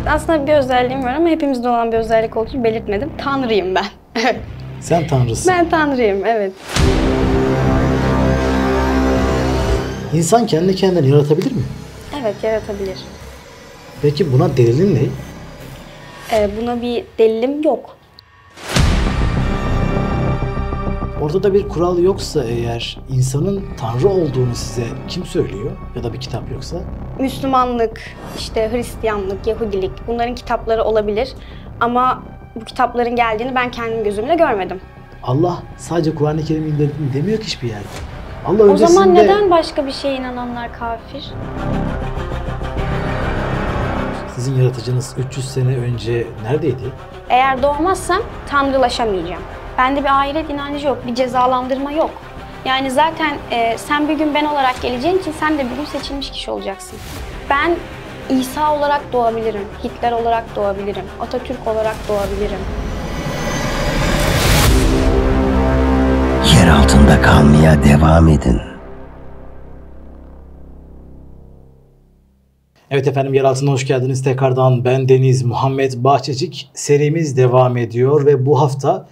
aslında bir özelliğim var ama hepimizde olan bir özellik olduğunu belirtmedim. Tanrıyım ben. Sen tanrısın. Ben tanrıyım, evet. İnsan kendi kendini yaratabilir mi? Evet, yaratabilir. Peki buna delilin ne? Buna bir delilim yok. Ortada bir kural yoksa eğer insanın tanrı olduğunu size kim söylüyor? Ya da bir kitap yoksa? Müslümanlık, işte Hristiyanlık, Yahudilik bunların kitapları olabilir. Ama bu kitapların geldiğini ben kendim gözümle görmedim. Allah sadece Kur'an-ı Kerim'i indirdim demiyor ki hiçbir yerde. Allah O öncesinde... zaman neden başka bir şeye inananlar kafir? Sizin yaratıcınız 300 sene önce neredeydi? Eğer doğmazsam tanrılaşamayacağım. Bende bir ahiret inancı yok, bir cezalandırma yok. Yani zaten sen bir gün ben olarak geleceğin için sen de bir gün seçilmiş kişi olacaksın. Ben İsa olarak doğabilirim, Hitler olarak doğabilirim, Atatürk olarak doğabilirim. Yer altında kalmaya devam edin. Evet efendim, yer altına hoş geldiniz tekrardan. Ben Deniz Muhammed Bahçecik. Serimiz devam ediyor ve bu hafta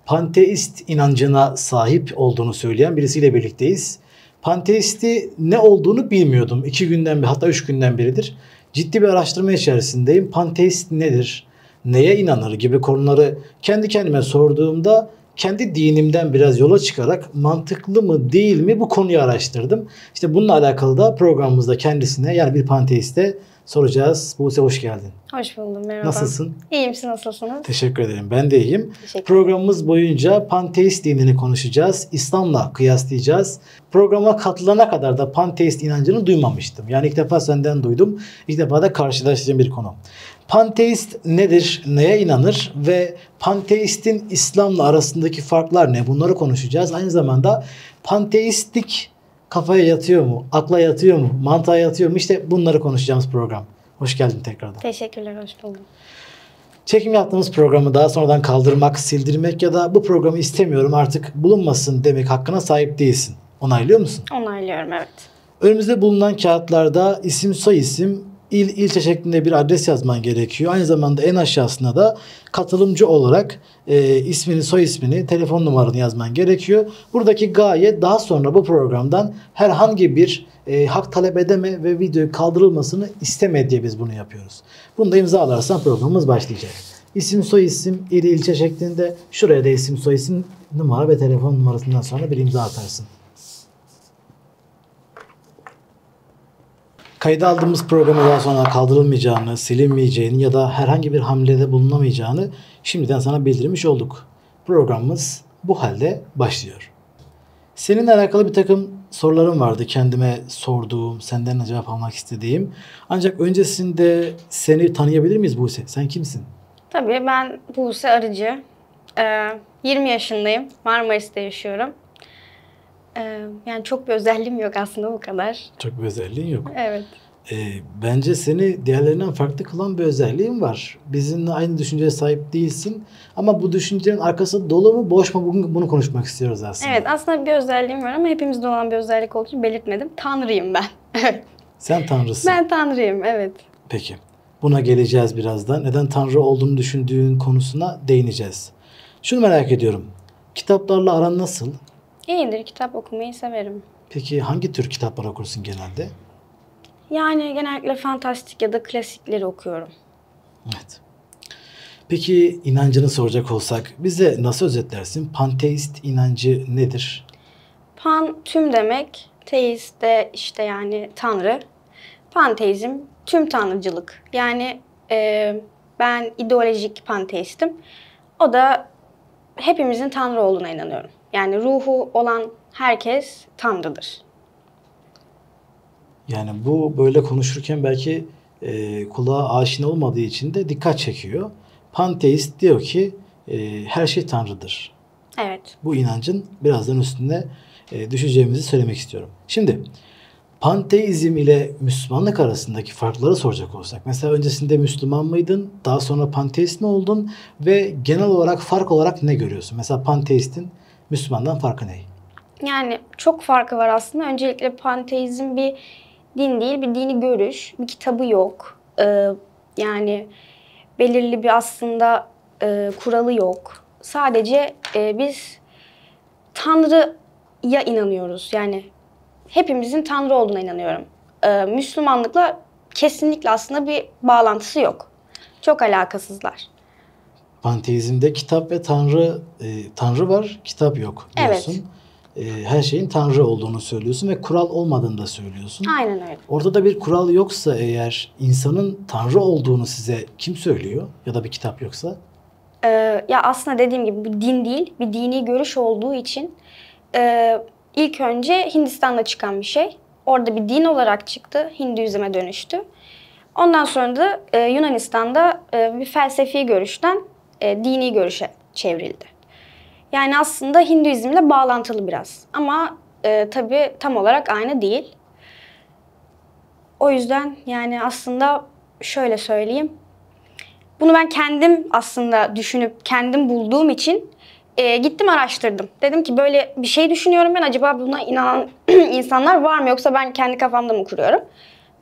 panteist inancına sahip olduğunu söyleyen birisiyle birlikteyiz. Panteisti ne olduğunu bilmiyordum. 2 günden hatta 3 günden beridir ciddi bir araştırma içerisindeyim. Panteist nedir? Neye inanır gibi konuları kendi kendime sorduğumda kendi dinimden biraz yola çıkarak mantıklı mı değil mi bu konuyu araştırdım. İşte bununla alakalı da programımızda kendisine, yani bir panteiste soracağız. Buse, hoş geldin. Hoş buldum, merhaba. Nasılsın? İyiyim, siz nasılsınız? Teşekkür ederim. Ben de iyiyim. Teşekkür Programımız boyunca panteist dinini konuşacağız. İslam'la kıyaslayacağız. Programa katılana kadar da panteist inancını duymamıştım. Yani ilk defa senden duydum. İlk defa da karşılaştığım bir konu. Panteist nedir? Neye inanır? Ve panteistin İslam'la arasındaki farklar ne? Bunları konuşacağız. Aynı zamanda panteistlik kafaya yatıyor mu? Akla yatıyor mu? Mantığa yatıyor mu? İşte bunları konuşacağımız program. Hoş geldin tekrardan. Teşekkürler, hoş buldum. Çekim yaptığımız programı daha sonradan kaldırmak, sildirmek ya da bu programı istemiyorum artık bulunmasın demek hakkına sahip değilsin. Onaylıyor musun? Onaylıyorum, evet. Önümüzde bulunan kağıtlarda isim, soyisim, ilçe şeklinde bir adres yazman gerekiyor. Aynı zamanda en aşağısına da katılımcı olarak ismini, soy ismini, telefon numaranı yazman gerekiyor. Buradaki gaye daha sonra bu programdan herhangi bir hak talep edeme ve videoyu kaldırılmasını isteme diye biz bunu yapıyoruz. Bunu da imzalarsan programımız başlayacak. İsim, soy isim, il, ilçe şeklinde, şuraya da isim, soy isim, numara ve telefon numarasından sonra bir imza atarsın. Kayda aldığımız programı daha sonra kaldırılmayacağını, silinmeyeceğini ya da herhangi bir hamlede bulunamayacağını şimdiden sana bildirmiş olduk. Programımız bu halde başlıyor. Seninle alakalı bir takım sorularım vardı kendime sorduğum, senden cevap almak istediğim. Ancak öncesinde seni tanıyabilir miyiz Buse? Sen kimsin? Tabii, ben Buse Arıcı. 20 yaşındayım. Marmaris'te yaşıyorum. Yani çok bir özelliğim yok aslında, bu kadar. Çok bir özelliğin yok. Evet. Bence seni diğerlerinden farklı kılan bir özelliğin var. Bizimle aynı düşünceye sahip değilsin. Ama bu düşüncenin arkası dolu mu, boş mu? Bugün bunu konuşmak istiyoruz aslında. Evet, aslında bir özelliğim var ama hepimizde olan bir özellik olduğunu belirtmedim. Tanrıyım ben. Sen tanrısın. Ben tanrıyım, evet. Peki. Buna geleceğiz birazdan. Neden tanrı olduğunu düşündüğün konusuna değineceğiz. Şunu merak ediyorum. Kitaplarla aran nasıl? İyidir, kitap okumayı severim. Peki hangi tür kitaplar okursun genelde? Yani genellikle fantastik ya da klasikleri okuyorum. Evet. Peki inancını soracak olsak bize nasıl özetlersin? Panteist inancı nedir? Pan tüm demek, teist de işte yani tanrı. Panteizm tüm tanrıcılık. Yani ben ideolojik panteistim. O da hepimizin tanrı olduğuna inanıyorum. Yani ruhu olan herkes tanrıdır. Yani bu böyle konuşurken belki kulağa aşina olmadığı için de dikkat çekiyor. Panteist diyor ki her şey tanrıdır. Evet. Bu inancın birazdan üstüne düşeceğimizi söylemek istiyorum. Şimdi panteizm ile Müslümanlık arasındaki farkları soracak olsak. Mesela öncesinde Müslüman mıydın? Daha sonra panteist mi oldun? Ve genel olarak fark olarak ne görüyorsun? Mesela panteistin Müslümandan farkı ne? Yani çok farkı var aslında. Öncelikle panteizm bir din değil, bir dini görüş. Bir kitabı yok. Yani belirli bir aslında kuralı yok. Sadece biz Tanrı'ya inanıyoruz. Yani hepimizin Tanrı olduğuna inanıyorum. Müslümanlıkla kesinlikle aslında bir bağlantısı yok. Çok alakasızlar. Panteizmde kitap ve Tanrı, Tanrı var, kitap yok diyorsun. Evet. Her şeyin Tanrı olduğunu söylüyorsun ve kural olmadığını da söylüyorsun. Aynen öyle. Ortada bir kural yoksa eğer, insanın Tanrı olduğunu size kim söylüyor ya da bir kitap yoksa? Ya aslında dediğim gibi bu din değil, bir dini görüş olduğu için ilk önce Hindistan'da çıkan bir şey. Orada bir din olarak çıktı, Hinduizm'e dönüştü. Ondan sonra da Yunanistan'da bir felsefi görüşten dini görüşe çevrildi. Yani aslında Hinduizmle bağlantılı biraz. Ama tabii tam olarak aynı değil. O yüzden yani aslında şöyle söyleyeyim. Bunu ben kendim aslında düşünüp kendim bulduğum için gittim araştırdım. Dedim ki böyle bir şey düşünüyorum ben, acaba buna inanan insanlar var mı, yoksa ben kendi kafamda mı kuruyorum?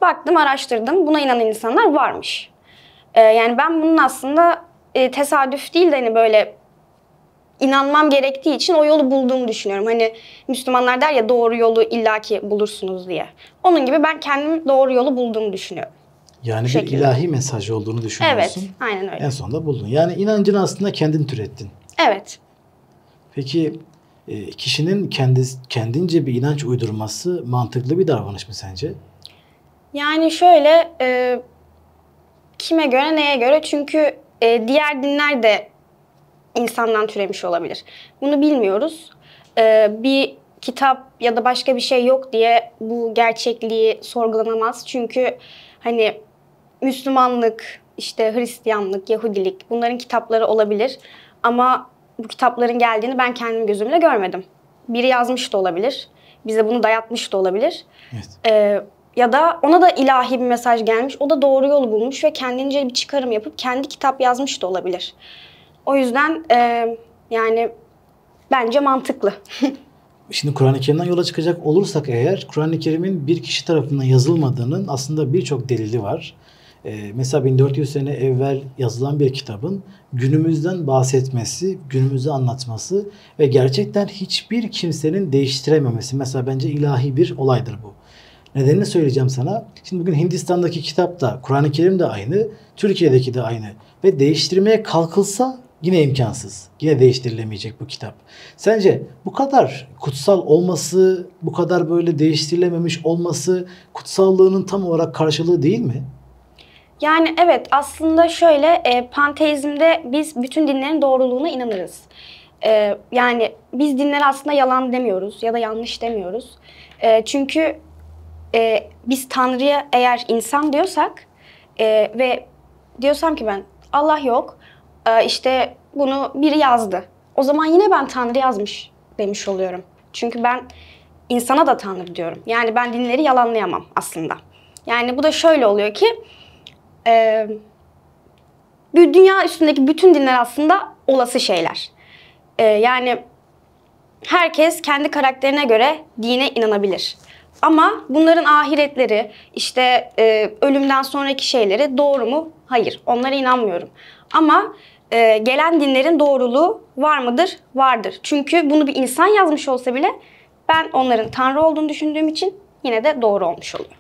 Baktım, araştırdım, buna inanan insanlar varmış. Yani ben bunun aslında tesadüf değil de hani böyle inanmam gerektiği için o yolu bulduğumu düşünüyorum. Hani Müslümanlar der ya, doğru yolu illaki bulursunuz diye. Onun gibi ben kendim doğru yolu bulduğumu düşünüyorum. Yani bir şekilde. ilahi mesaj olduğunu düşünüyorsun. Evet, aynen öyle. En sonunda buldun. Yani inancını aslında kendin türettin. Evet. Peki kişinin kendince bir inanç uydurması mantıklı bir davranış mı sence? Yani şöyle, kime göre neye göre, çünkü diğer dinler de insandan türemiş olabilir. Bunu bilmiyoruz. Bir kitap ya da başka bir şey yok diye bu gerçekliği sorgulanamaz. Çünkü hani Müslümanlık, işte Hristiyanlık, Yahudilik, bunların kitapları olabilir. Ama bu kitapların geldiğini ben kendim gözümle görmedim. Biri yazmış da olabilir. Bize bunu dayatmış da olabilir. Evet. Ya da ona da ilahi bir mesaj gelmiş. O da doğru yolu bulmuş ve kendince bir çıkarım yapıp kendi kitap yazmış da olabilir. O yüzden yani bence mantıklı. Şimdi Kur'an-ı Kerim'den yola çıkacak olursak eğer, Kur'an-ı Kerim'in bir kişi tarafından yazılmadığının aslında birçok delili var. Mesela 1400 sene evvel yazılan bir kitabın günümüzden bahsetmesi, günümüzü anlatması ve gerçekten hiçbir kimsenin değiştirememesi. Mesela bence ilahi bir olaydır bu. Nedenini söyleyeceğim sana. Şimdi bugün Hindistan'daki kitap da, Kur'an-ı Kerim de aynı, Türkiye'deki de aynı. Ve değiştirmeye kalkılsa yine imkansız. Yine değiştirilemeyecek bu kitap. Sence bu kadar kutsal olması, bu kadar böyle değiştirilememiş olması kutsallığının tam olarak karşılığı değil mi? Yani evet, aslında şöyle, panteizmde biz bütün dinlerin doğruluğuna inanırız. Yani biz dinlere aslında yalan demiyoruz ya da yanlış demiyoruz. Çünkü biz Tanrı'ya eğer insan diyorsak ve diyorsam ki ben Allah yok, işte bunu biri yazdı, o zaman yine ben Tanrı yazmış demiş oluyorum. Çünkü ben insana da Tanrı diyorum. Yani ben dinleri yalanlayamam aslında. Yani bu da şöyle oluyor ki dünya üstündeki bütün dinler aslında olası şeyler. Yani herkes kendi karakterine göre dine inanabilir. Ama bunların ahiretleri, işte ölümden sonraki şeyleri doğru mu? Hayır, onlara inanmıyorum. Ama gelen dinlerin doğruluğu var mıdır? Vardır. Çünkü bunu bir insan yazmış olsa bile ben onların Tanrı olduğunu düşündüğüm için yine de doğru olmuş oluyor.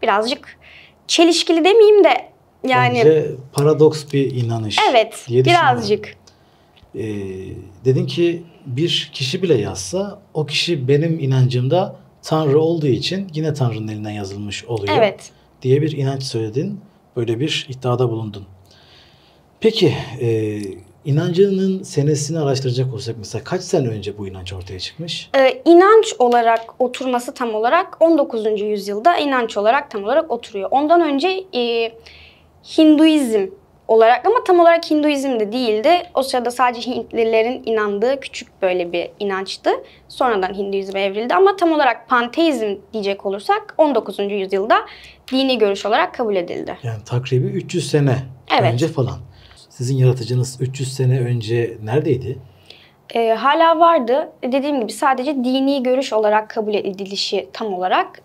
Birazcık çelişkili demeyeyim de yani... Bence paradoks bir inanış. Evet, diye birazcık. Dedin ki bir kişi bile yazsa, o kişi benim inancımda Tanrı olduğu için yine Tanrı'nın elinden yazılmış oluyor. Evet. Diye bir inanç söyledin. Böyle bir iddiada bulundun. Peki inancının senesini araştıracak olsak mesela kaç sene önce bu inanç ortaya çıkmış? İnanç olarak oturması tam olarak 19. yüzyılda inanç olarak tam olarak oturuyor. Ondan önce Hinduizm olarak, ama tam olarak Hinduizm de değildi. O sırada sadece Hintlilerin inandığı küçük böyle bir inançtı. Sonradan Hinduizm'e evrildi ama tam olarak panteizm diyecek olursak 19. yüzyılda dini görüş olarak kabul edildi. Yani takribi 300 sene önce falan. Sizin yaratıcınız 300 sene önce neredeydi? Hala vardı. Dediğim gibi sadece dini görüş olarak kabul edilişi tam olarak.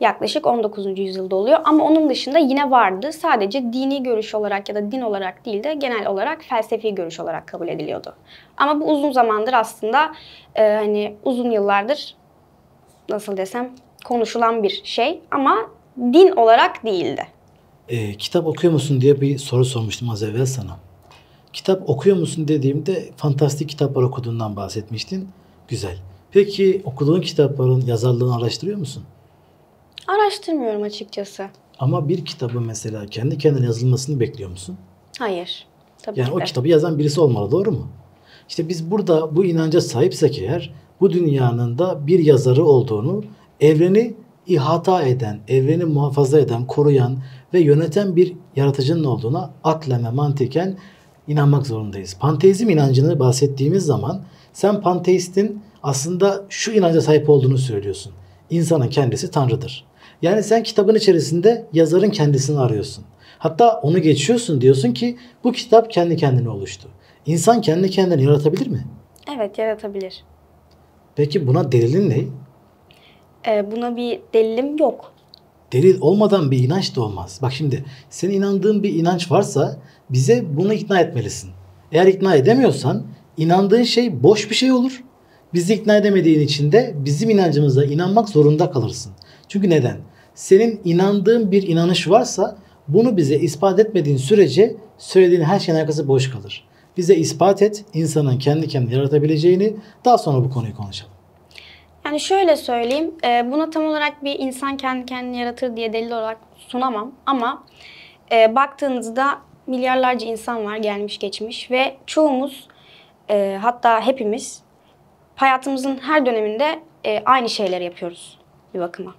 yaklaşık 19. yüzyılda oluyor. Ama onun dışında yine vardı. Sadece dini görüş olarak ya da din olarak değil de genel olarak felsefi görüş olarak kabul ediliyordu. Ama bu uzun zamandır aslında hani uzun yıllardır nasıl desem konuşulan bir şey ama din olarak değildi. Kitap okuyor musun diye bir soru sormuştum az evvel sana. Kitap okuyor musun dediğimde fantastik kitaplar okuduğundan bahsetmiştin. Güzel. Peki okuduğun kitapların yazarlığını araştırıyor musun? Araştırmıyorum açıkçası. Ama bir kitabı mesela kendi kendine yazılmasını bekliyor musun? Hayır. Tabii Yani ki o de. kitabı yazan birisi olmalı, doğru mu? İşte biz burada bu inanca sahipsek eğer bu dünyanın da bir yazarı olduğunu, evreni ihata eden, evreni muhafaza eden, koruyan ve yöneten bir yaratıcının olduğuna aklen ve mantıken inanmak zorundayız. Panteizm inancını bahsettiğimiz zaman sen panteistin aslında şu inanca sahip olduğunu söylüyorsun. İnsanın kendisi Tanrı'dır. Yani sen kitabın içerisinde yazarın kendisini arıyorsun. Hatta onu geçiyorsun, diyorsun ki bu kitap kendi kendine oluştu. İnsan kendi kendini yaratabilir mi? Evet, yaratabilir. Peki buna delilin ne? Buna bir delilim yok. Delil olmadan bir inanç da olmaz. Bak şimdi senin inandığın bir inanç varsa bize bunu ikna etmelisin. Eğer ikna edemiyorsan inandığın şey boş bir şey olur. Bizi ikna edemediğin için de bizim inancımıza inanmak zorunda kalırsın. Çünkü neden? Senin inandığın bir inanış varsa bunu bize ispat etmediğin sürece söylediğin her şeyin arkası boş kalır. Bize ispat et, insanın kendi kendini yaratabileceğini, daha sonra bu konuyu konuşalım. Yani şöyle söyleyeyim, buna tam olarak bir insan kendi kendini yaratır diye delil olarak sunamam. Ama baktığınızda milyarlarca insan var gelmiş geçmiş ve çoğumuz hatta hepimiz hayatımızın her döneminde aynı şeyleri yapıyoruz bir bakıma.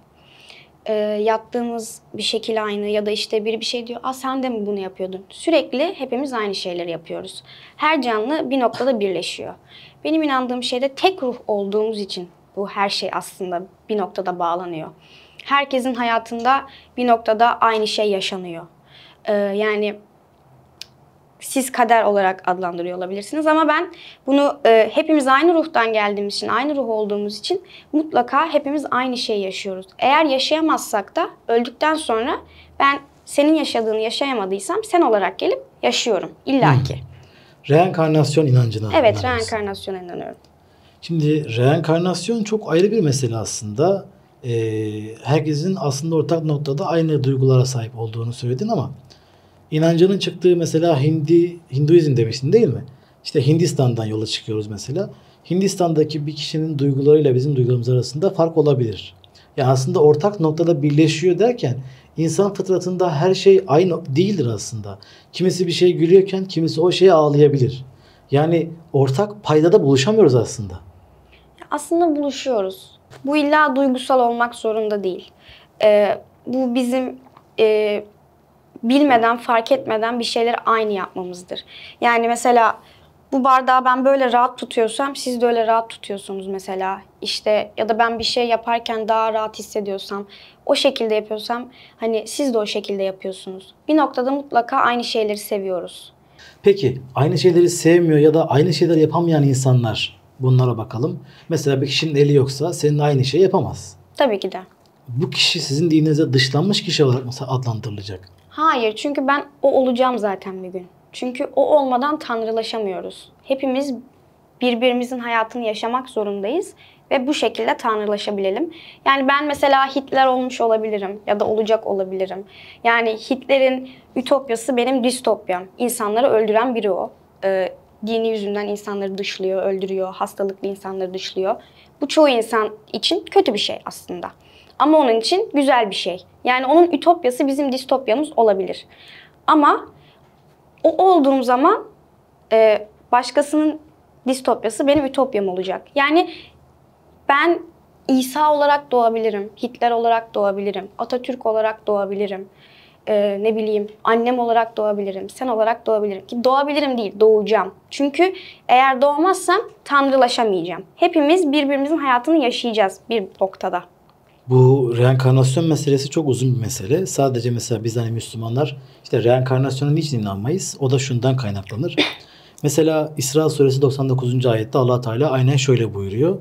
Yattığımız bir şekil aynı ya da işte biri bir şey diyor, sen de mi bunu yapıyordun? Sürekli hepimiz aynı şeyleri yapıyoruz. Her canlı bir noktada birleşiyor. Benim inandığım şeyde tek ruh olduğumuz için bu her şey aslında bir noktada bağlanıyor. Herkesin hayatında bir noktada aynı şey yaşanıyor. Yani siz kader olarak adlandırıyor olabilirsiniz ama ben bunu hepimiz aynı ruhtan geldiğimiz için, aynı ruh olduğumuz için mutlaka hepimiz aynı şeyi yaşıyoruz. Eğer yaşayamazsak da öldükten sonra ben senin yaşadığını yaşayamadıysam sen olarak gelip yaşıyorum illaki. Reenkarnasyon inancına Evet, inanıyorsun. reenkarnasyona inanıyorum. Şimdi reenkarnasyon çok ayrı bir mesele aslında. Herkesin aslında ortak noktada aynı duygulara sahip olduğunu söyledin ama inancının çıktığı mesela Hinduizm demiştin değil mi? İşte Hindistan'dan yola çıkıyoruz mesela. Hindistan'daki bir kişinin duygularıyla bizim duygularımız arasında fark olabilir. Yani aslında ortak noktada birleşiyor derken insan fıtratında her şey aynı değildir aslında. Kimisi bir şey gülüyorken kimisi o şeye ağlayabilir. Yani ortak paydada buluşamıyoruz aslında. Aslında buluşuyoruz. Bu illa duygusal olmak zorunda değil. Bu bizim bilmeden, fark etmeden bir şeyleri aynı yapmamızdır. Yani mesela bu bardağı ben böyle rahat tutuyorsam siz de öyle rahat tutuyorsunuz mesela. İşte ya da ben bir şey yaparken daha rahat hissediyorsam, o şekilde yapıyorsam hani siz de o şekilde yapıyorsunuz. Bir noktada mutlaka aynı şeyleri seviyoruz. Peki aynı şeyleri sevmiyor ya da aynı şeyleri yapamayan insanlar, bunlara bakalım. Mesela bir kişinin eli yoksa senin aynı şeyi yapamaz. Tabii ki de. Bu kişi sizin dininizde dışlanmış kişi olarak mesela adlandırılacak. Hayır, çünkü ben o olacağım zaten bir gün. Çünkü o olmadan tanrılaşamıyoruz. Hepimiz birbirimizin hayatını yaşamak zorundayız ve bu şekilde tanrılaşabilelim. Yani ben mesela Hitler olmuş olabilirim ya da olacak olabilirim. Yani Hitler'in ütopyası benim distopyam. İnsanları öldüren biri o. Dini yüzünden insanları dışlıyor, öldürüyor, hastalıklı insanları dışlıyor. Bu çoğu insan için kötü bir şey aslında. Ama onun için güzel bir şey. Yani onun ütopyası bizim distopyamız olabilir. Ama o olduğum zaman başkasının distopyası benim ütopyam olacak. Yani ben İsa olarak doğabilirim, Hitler olarak doğabilirim, Atatürk olarak doğabilirim. Ne bileyim annem olarak doğabilirim, sen olarak doğabilirim. Ki doğabilirim değil, doğacağım. Çünkü eğer doğmazsam tanrılaşamayacağım. Hepimiz birbirimizin hayatını yaşayacağız bir noktada. Bu reenkarnasyon meselesi çok uzun bir mesele. Sadece mesela biz hani Müslümanlar işte reenkarnasyona niçin inanmayız? O da şundan kaynaklanır. Mesela İsra suresi 99. ayette Allah Teala aynen şöyle buyuruyor.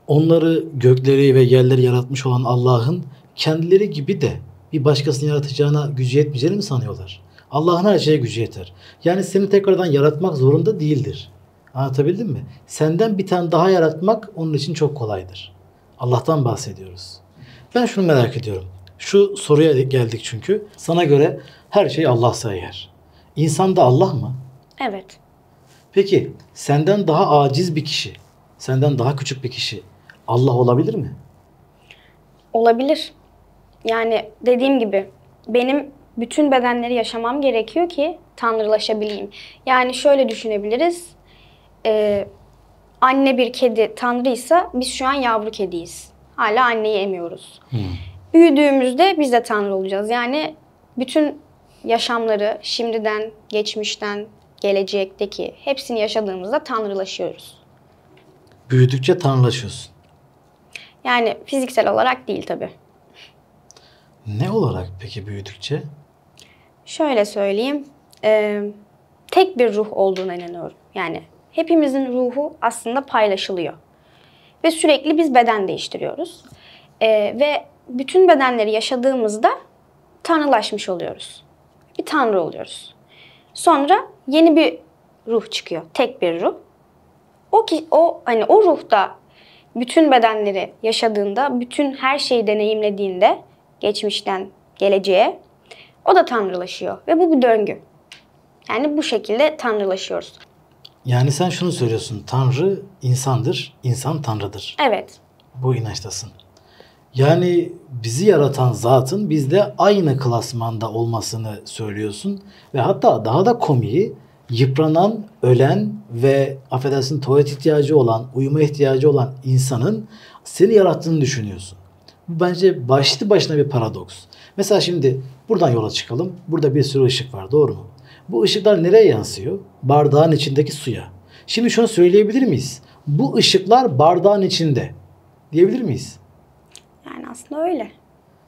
Onları gökleri ve yerleri yaratmış olan Allah'ın kendileri gibi de bir başkasını yaratacağına gücü yetmeyeceğini mi sanıyorlar? Allah'ın her şeye gücü yeter. Yani seni tekrardan yaratmak zorunda değildir. Anlatabildim mi? Senden bir tane daha yaratmak onun için çok kolaydır. Allah'tan bahsediyoruz. Ben şunu merak ediyorum. Şu soruya geldik çünkü. Sana göre her şey Allah'sa eğer. İnsan da Allah mı? Evet. Peki senden daha aciz bir kişi, senden daha küçük bir kişi Allah olabilir mi? Olabilir. Yani dediğim gibi benim bütün bedenleri yaşamam gerekiyor ki tanrılaşabileyim. Yani şöyle düşünebiliriz. Anne bir kedi tanrıysa biz şu an yavru kediyiz. Hala anneyi emiyoruz. Büyüdüğümüzde biz de tanrı olacağız. Yani bütün yaşamları şimdiden, geçmişten, gelecekteki hepsini yaşadığımızda tanrılaşıyoruz. Büyüdükçe tanrılaşıyorsun. Yani fiziksel olarak değil tabii. Ne olarak peki büyüdükçe? Şöyle söyleyeyim, tek bir ruh olduğuna inanıyorum. Yani hepimizin ruhu aslında paylaşılıyor. Ve sürekli biz beden değiştiriyoruz. Ve bütün bedenleri yaşadığımızda tanrılaşmış oluyoruz. Bir tanrı oluyoruz. Sonra yeni bir ruh çıkıyor, tek bir ruh. O ruhta bütün bedenleri yaşadığında, bütün her şeyi deneyimlediğinde geçmişten geleceğe o da tanrılaşıyor ve bu bir döngü. Yani bu şekilde tanrılaşıyoruz. Yani sen şunu söylüyorsun. Tanrı insandır, insan tanrıdır. Evet. Bu inançtasın. Yani bizi yaratan zatın bizde aynı klasmanda olmasını söylüyorsun. Ve hatta daha da komiği yıpranan, ölen ve affedersin tuvalet ihtiyacı olan, uyuma ihtiyacı olan insanın seni yarattığını düşünüyorsun. Bu bence başlı başına bir paradoks. Mesela şimdi buradan yola çıkalım. Burada bir sürü ışık var, doğru mu? Bu ışıklar nereye yansıyor? Bardağın içindeki suya. Şimdi şunu söyleyebilir miyiz? Bu ışıklar bardağın içinde. Diyebilir miyiz? Yani aslında öyle.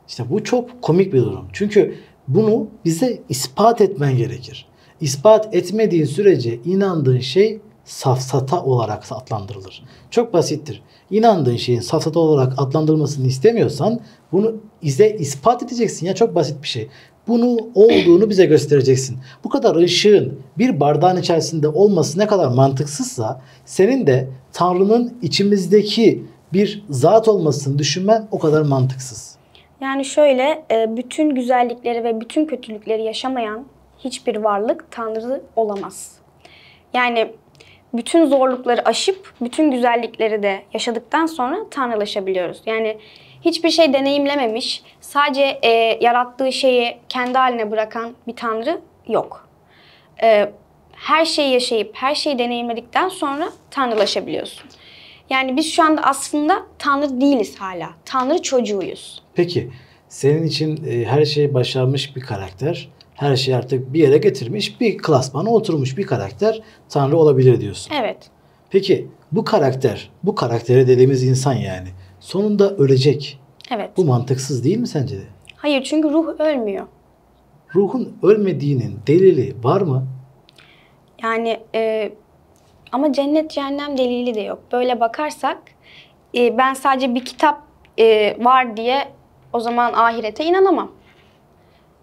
İşte bu çok komik bir durum. Çünkü bunu bize ispat etmen gerekir. İspat etmediğin sürece inandığın şey safsata olarak adlandırılır. Çok basittir. İnandığın şeyin safsata olarak adlandırılmasını istemiyorsan bunu bize ispat edeceksin. Ya çok basit bir şey. Bunu olduğunu bize göstereceksin. Bu kadar ışığın bir bardağın içerisinde olması ne kadar mantıksızsa senin de Tanrı'nın içimizdeki bir zat olmasını düşünmen o kadar mantıksız. Yani şöyle, bütün güzellikleri ve bütün kötülükleri yaşamayan hiçbir varlık Tanrı olamaz. Yani bütün zorlukları aşıp bütün güzellikleri de yaşadıktan sonra tanrılaşabiliyoruz. Yani hiçbir şey deneyimlememiş, sadece yarattığı şeyi kendi haline bırakan bir tanrı yok. Her şeyi yaşayıp her şeyi deneyimledikten sonra tanrılaşabiliyorsun. Yani biz şu anda aslında tanrı değiliz hala. Tanrı çocuğuyuz. Peki senin için her şeyi başarmış bir karakter, her şeyi artık bir yere getirmiş, bir klasmana oturmuş bir karakter Tanrı olabilir diyorsun. Evet. Peki bu karakter, bu karaktere dediğimiz insan yani sonunda ölecek. Evet. Bu mantıksız değil mi sence de? Hayır, çünkü ruh ölmüyor. Ruhun ölmediğinin delili var mı? Yani ama cennet cehennem delili de yok. Böyle bakarsak ben sadece bir kitap var diye o zaman ahirete inanamam.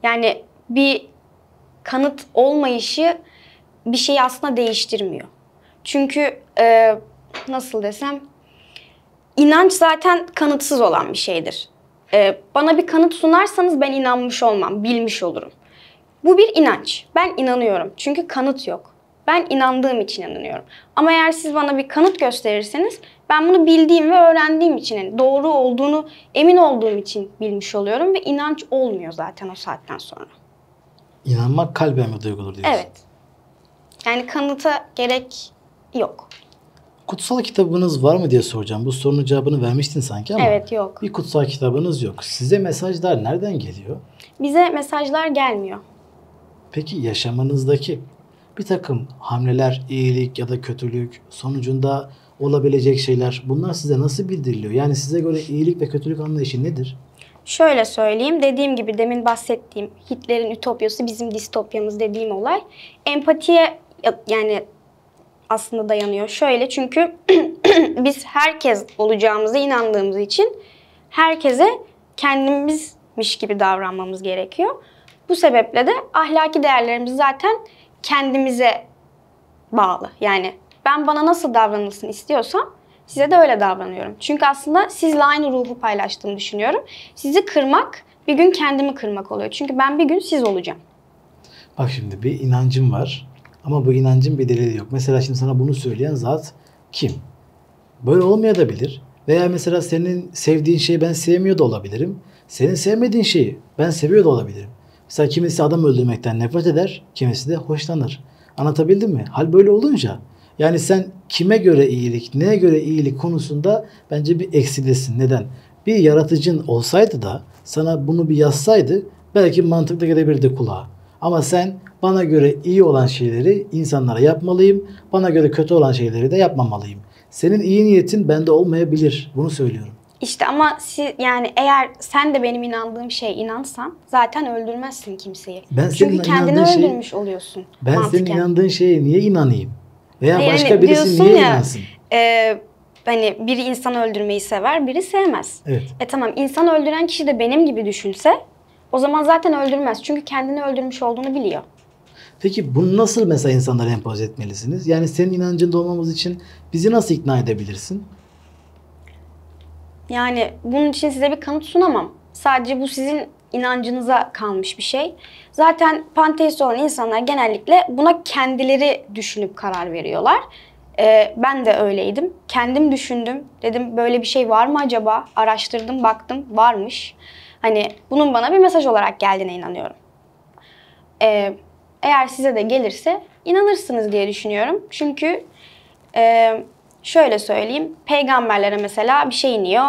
Yani bir kanıt olmayışı bir şeyi aslında değiştirmiyor. Çünkü nasıl desem, inanç zaten kanıtsız olan bir şeydir. Bana bir kanıt sunarsanız ben inanmış olmam, bilmiş olurum. Bu bir inanç. Ben inanıyorum çünkü kanıt yok. Ben inandığım için inanıyorum. Ama eğer siz bana bir kanıt gösterirseniz ben bunu bildiğim ve öğrendiğim için, yani doğru olduğunu emin olduğum için bilmiş oluyorum ve inanç olmuyor zaten o saatten sonra. İnanmak kalben bir duygudur diyorsun. Evet. Yani kanıta gerek yok. Kutsal kitabınız var mı diye soracağım. Bu sorunun cevabını vermiştin sanki ama Evet, yok. bir kutsal kitabınız yok. Size mesajlar nereden geliyor? Bize mesajlar gelmiyor. Peki yaşamınızdaki bir takım hamleler, iyilik ya da kötülük sonucunda olabilecek şeyler bunlar size nasıl bildiriliyor? Yani size göre iyilik ve kötülük anlayışı nedir? Şöyle söyleyeyim, dediğim gibi demin bahsettiğim Hitler'in ütopyası bizim distopyamız dediğim olay empatiye yani aslında dayanıyor. Şöyle, çünkü biz herkes olacağımıza inandığımız için herkese kendimizmiş gibi davranmamız gerekiyor. Bu sebeple de ahlaki değerlerimiz zaten kendimize bağlı. Yani ben bana nasıl davranılsın istiyorsam size de öyle davranıyorum. Çünkü aslında sizle aynı ruhu paylaştığımı düşünüyorum. Sizi kırmak bir gün kendimi kırmak oluyor. Çünkü ben bir gün siz olacağım. Bak şimdi bir inancım var ama bu inancın bir delili yok. Mesela şimdi sana bunu söyleyen zat kim? Böyle olmayabilir. Veya mesela senin sevdiğin şeyi ben sevmiyor da olabilirim. Senin sevmediğin şeyi ben seviyor da olabilirim. Mesela kimisi adam öldürmekten nefret eder, kimisi de hoşlanır. Anlatabildim mi? Hal böyle olunca yani sen kime göre iyilik, neye göre iyilik konusunda bence bir eksidesin. Neden? Bir yaratıcın olsaydı da sana bunu bir yazsaydı belki mantıklı gelebilirdi kulağa. Ama sen bana göre iyi olan şeyleri insanlara yapmalıyım, bana göre kötü olan şeyleri de yapmamalıyım. Senin iyi niyetin bende olmayabilir. Bunu söylüyorum. İşte ama yani eğer sen de benim inandığım şeye inansan zaten öldürmezsin kimseyi. Ben Çünkü senin kendini inandığın öldürmüş oluyorsun. Ben mantıken. senin inandığın şeye niye inanayım? Veya Yani başka birisi diyorsun niye ya, inansın? Hani biri insanı öldürmeyi sever, biri sevmez. Evet. Tamam, insanı öldüren kişi de benim gibi düşünse o zaman zaten öldürmez. Çünkü kendini öldürmüş olduğunu biliyor. Peki bunu nasıl mesela insanlara empoze etmelisiniz? Yani senin inancında olmamız için bizi nasıl ikna edebilirsin? Yani bunun için size bir kanıt sunamam. Sadece bu sizin inancınıza kalmış bir şey. Zaten panteist olan insanlar genellikle buna kendileri düşünüp karar veriyorlar. Ben de öyleydim. Kendim düşündüm. Dedim böyle bir şey var mı acaba? Araştırdım, baktım. Varmış. Hani bunun bana bir mesaj olarak geldiğine inanıyorum. Eğer size de gelirse inanırsınız diye düşünüyorum. Çünkü şöyle söyleyeyim. Peygamberlere mesela bir şey iniyor.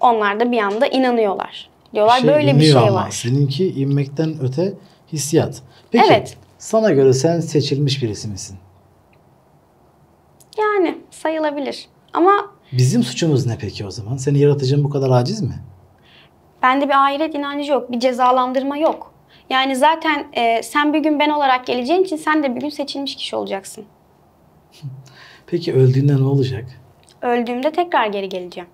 Onlar da bir anda inanıyorlar. Diyorlar böyle bir şey ama var. seninki inmekten öte hissiyat. Peki Evet. sana göre sen seçilmiş birisi misin? Yani sayılabilir. Ama Bizim suçumuz ne peki o zaman? Senin yaratıcın bu kadar aciz mi? bende bir ahiret inancı yok. Bir cezalandırma yok. Yani zaten sen bir gün ben olarak geleceğin için sen de bir gün seçilmiş kişi olacaksın. Peki öldüğünde ne olacak? Öldüğümde tekrar geri geleceğim.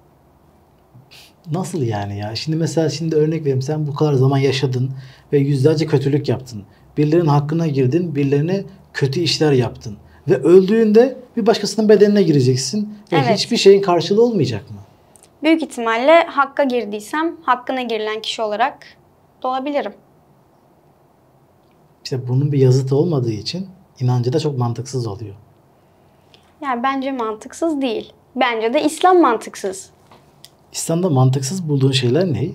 Nasıl yani ya? Şimdi mesela örnek vereyim. Sen bu kadar zaman yaşadın ve yüzlerce kötülük yaptın. Birilerinin hakkına girdin, birilerine kötü işler yaptın. Ve öldüğünde bir başkasının bedenine gireceksin. Ve Evet. hiçbir şeyin karşılığı olmayacak mı? Büyük ihtimalle hakka girdiysem hakkına girilen kişi olarak doğabilirim. İşte bunun bir yazıtı olmadığı için inancı da çok mantıksız oluyor. Yani bence mantıksız değil. Bence de İslam mantıksız. İslam'da mantıksız bulduğun şeyler ne?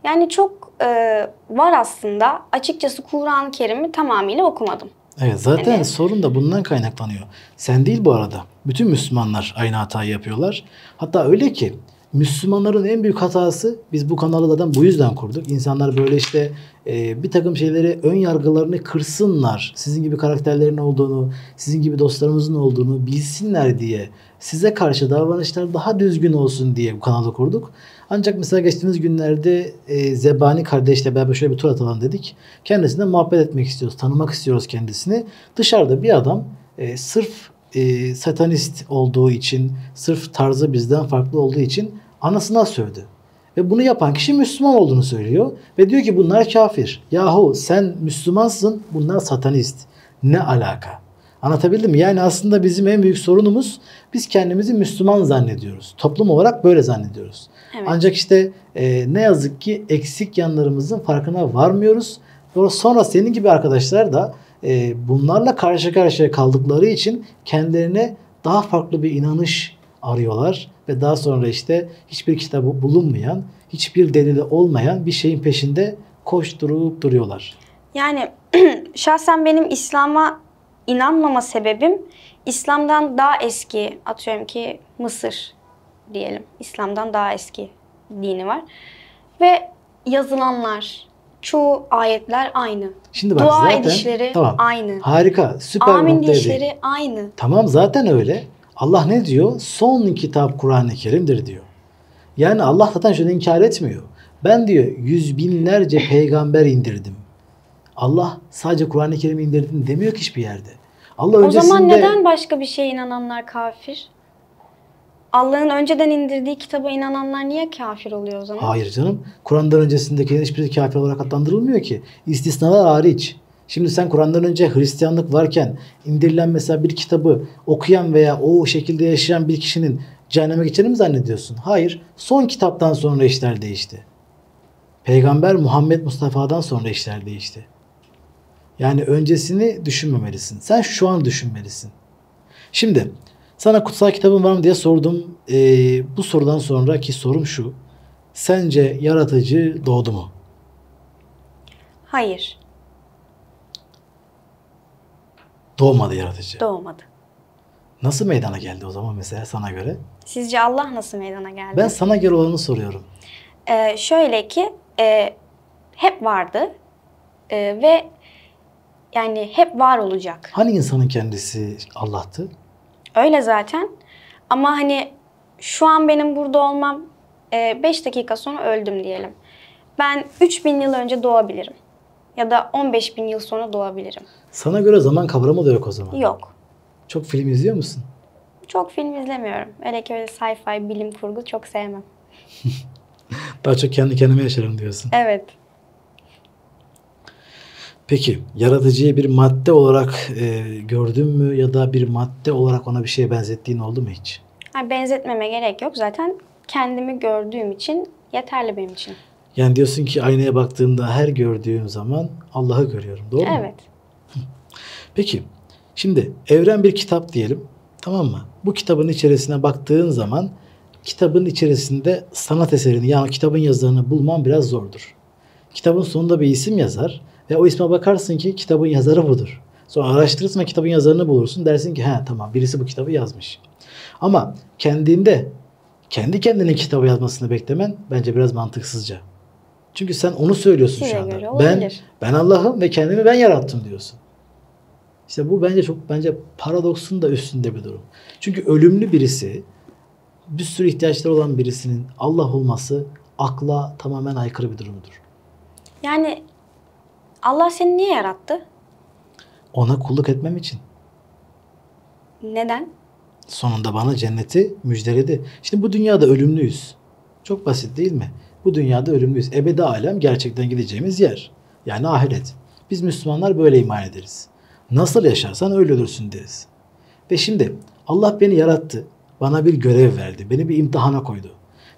Yani çok var aslında. Açıkçası Kur'an-ı Kerim'i tamamıyla okumadım. Evet, zaten Yani- sorun da bundan kaynaklanıyor. Sen değil bu arada. Bütün Müslümanlar aynı hatayı yapıyorlar. Hatta öyle ki Müslümanların en büyük hatası, biz bu kanalı zaten bu yüzden kurduk. İnsanlar böyle bir takım şeyleri, ön yargılarını kırsınlar. Sizin gibi karakterlerin olduğunu, sizin gibi dostlarımızın olduğunu bilsinler diye. Size karşı davranışlar daha düzgün olsun diye bu kanalı kurduk. Ancak mesela geçtiğimiz günlerde Zebani kardeşle beraber şöyle bir tur atalım dedik. Kendisine muhabbet etmek istiyoruz, tanımak istiyoruz kendisini. Dışarıda bir adam sırf satanist olduğu için, sırf tarzı bizden farklı olduğu için anasına sövdü. Ve bunu yapan kişi Müslüman olduğunu söylüyor. Ve diyor ki bunlar kafir. Yahu sen Müslümansın, bunlar satanist. Ne alaka? Anlatabildim mi? Yani aslında bizim en büyük sorunumuz, biz kendimizi Müslüman zannediyoruz. Toplum olarak böyle zannediyoruz. Evet. Ancak ne yazık ki eksik yanlarımızın farkına varmıyoruz. Sonra senin gibi arkadaşlar da bunlarla karşı karşıya kaldıkları için kendilerine daha farklı bir inanış arıyorlar. Ve daha sonra hiçbir kitabı bulunmayan, hiçbir delili olmayan bir şeyin peşinde koşturup duruyorlar. Yani şahsen benim İslam'a inanmama sebebim İslam'dan daha eski, atıyorum ki Mısır diyelim. İslam'dan daha eski dini var. Ve yazılanlar, çoğu ayetler aynı. Şimdi bak Dua zaten edişleri tamam, aynı. harika, süper Amin noktaya değin. deyişleri aynı. Tamam, zaten öyle. Allah ne diyor? Son kitap Kur'an-ı Kerim'dir diyor. Yani Allah zaten şunu inkar etmiyor. Ben diyor yüz binlerce peygamber indirdim. Allah sadece Kur'an-ı Kerim'i indirdim demiyor ki hiçbir yerde. Allah O öncesinde... zaman neden başka bir şeye inananlar kafir? Allah'ın önceden indirdiği kitaba inananlar niye kafir oluyor o zaman? Hayır canım. Kur'an'dan öncesindekilerin hiçbiri kafir olarak adlandırılmıyor ki. İstisnalar hariç. Şimdi sen Kur'an'dan önce Hristiyanlık varken indirilen mesela bir kitabı okuyan veya o şekilde yaşayan bir kişinin cehenneme geçeceğini mi zannediyorsun? Hayır. Son kitaptan sonra işler değişti. Peygamber Muhammed Mustafa'dan sonra işler değişti. Yani öncesini düşünmemelisin. Sen şu an düşünmelisin. Şimdi sana kutsal kitabın var mı diye sordum. Bu sorudan sonraki sorum şu. Sence yaratıcı doğdu mu? Hayır. Doğmadı yaratıcı. Doğmadı. Nasıl meydana geldi o zaman mesela sana göre? Sizce Allah nasıl meydana geldi? Ben sana göre olanı soruyorum. Şöyle ki hep vardı ve yani hep var olacak. Hani insanın kendisi Allah'tı? Öyle zaten ama hani şu an benim burada olmam 5 dakika sonra öldüm diyelim. Ben 3000 yıl önce doğabilirim ya da 15.000 yıl sonra doğabilirim. Sana göre zaman kavramı da yok o zaman. Yok. Çok film izliyor musun? Çok film izlemiyorum. Öyle ki öyle sci-fi, bilim kurgu çok sevmem. Daha çok kendi kendime yaşarım diyorsun. Evet. Peki yaratıcıyı bir madde olarak gördün mü ya da bir madde olarak ona bir şeye benzettiğin oldu mu hiç? Yani benzetmeme gerek yok. Zaten kendimi gördüğüm için yeterli benim için. Yani diyorsun ki aynaya baktığımda her gördüğüm zaman Allah'ı görüyorum. Doğru mu? Evet. Peki şimdi evren bir kitap diyelim. Tamam mı? Bu kitabın içerisine baktığın zaman kitabın içerisinde sanat eserini yani kitabın yazarını bulman biraz zordur. Kitabın sonunda bir isim yazar ve o isme bakarsın ki kitabın yazarı budur. Sonra araştırırsın ve kitabın yazarını bulursun. Dersin ki he tamam birisi bu kitabı yazmış. Ama kendi kendine kitabı yazmasını beklemen bence biraz mantıksızca. Çünkü sen onu söylüyorsun Size şu anda. göre olabilir. Ben Allah'ım ve kendimi ben yarattım diyorsun. İşte bu bence paradoksun da üstünde bir durum. Çünkü ölümlü birisi, bir sürü ihtiyaçları olan birisinin Allah olması akla tamamen aykırı bir durumdur. Yani Allah seni niye yarattı? Ona kulluk etmem için. Neden? Sonunda bana cenneti müjdeledi. Şimdi bu dünyada ölümlüyüz. Çok basit değil mi? Bu dünyada ölümlüyüz. Ebedi alem gerçekten gideceğimiz yer. Yani ahiret. Biz Müslümanlar böyle iman ederiz. Nasıl yaşarsan öyle ölürsün deriz. Ve şimdi Allah beni yarattı. Bana bir görev verdi. Beni bir imtihana koydu.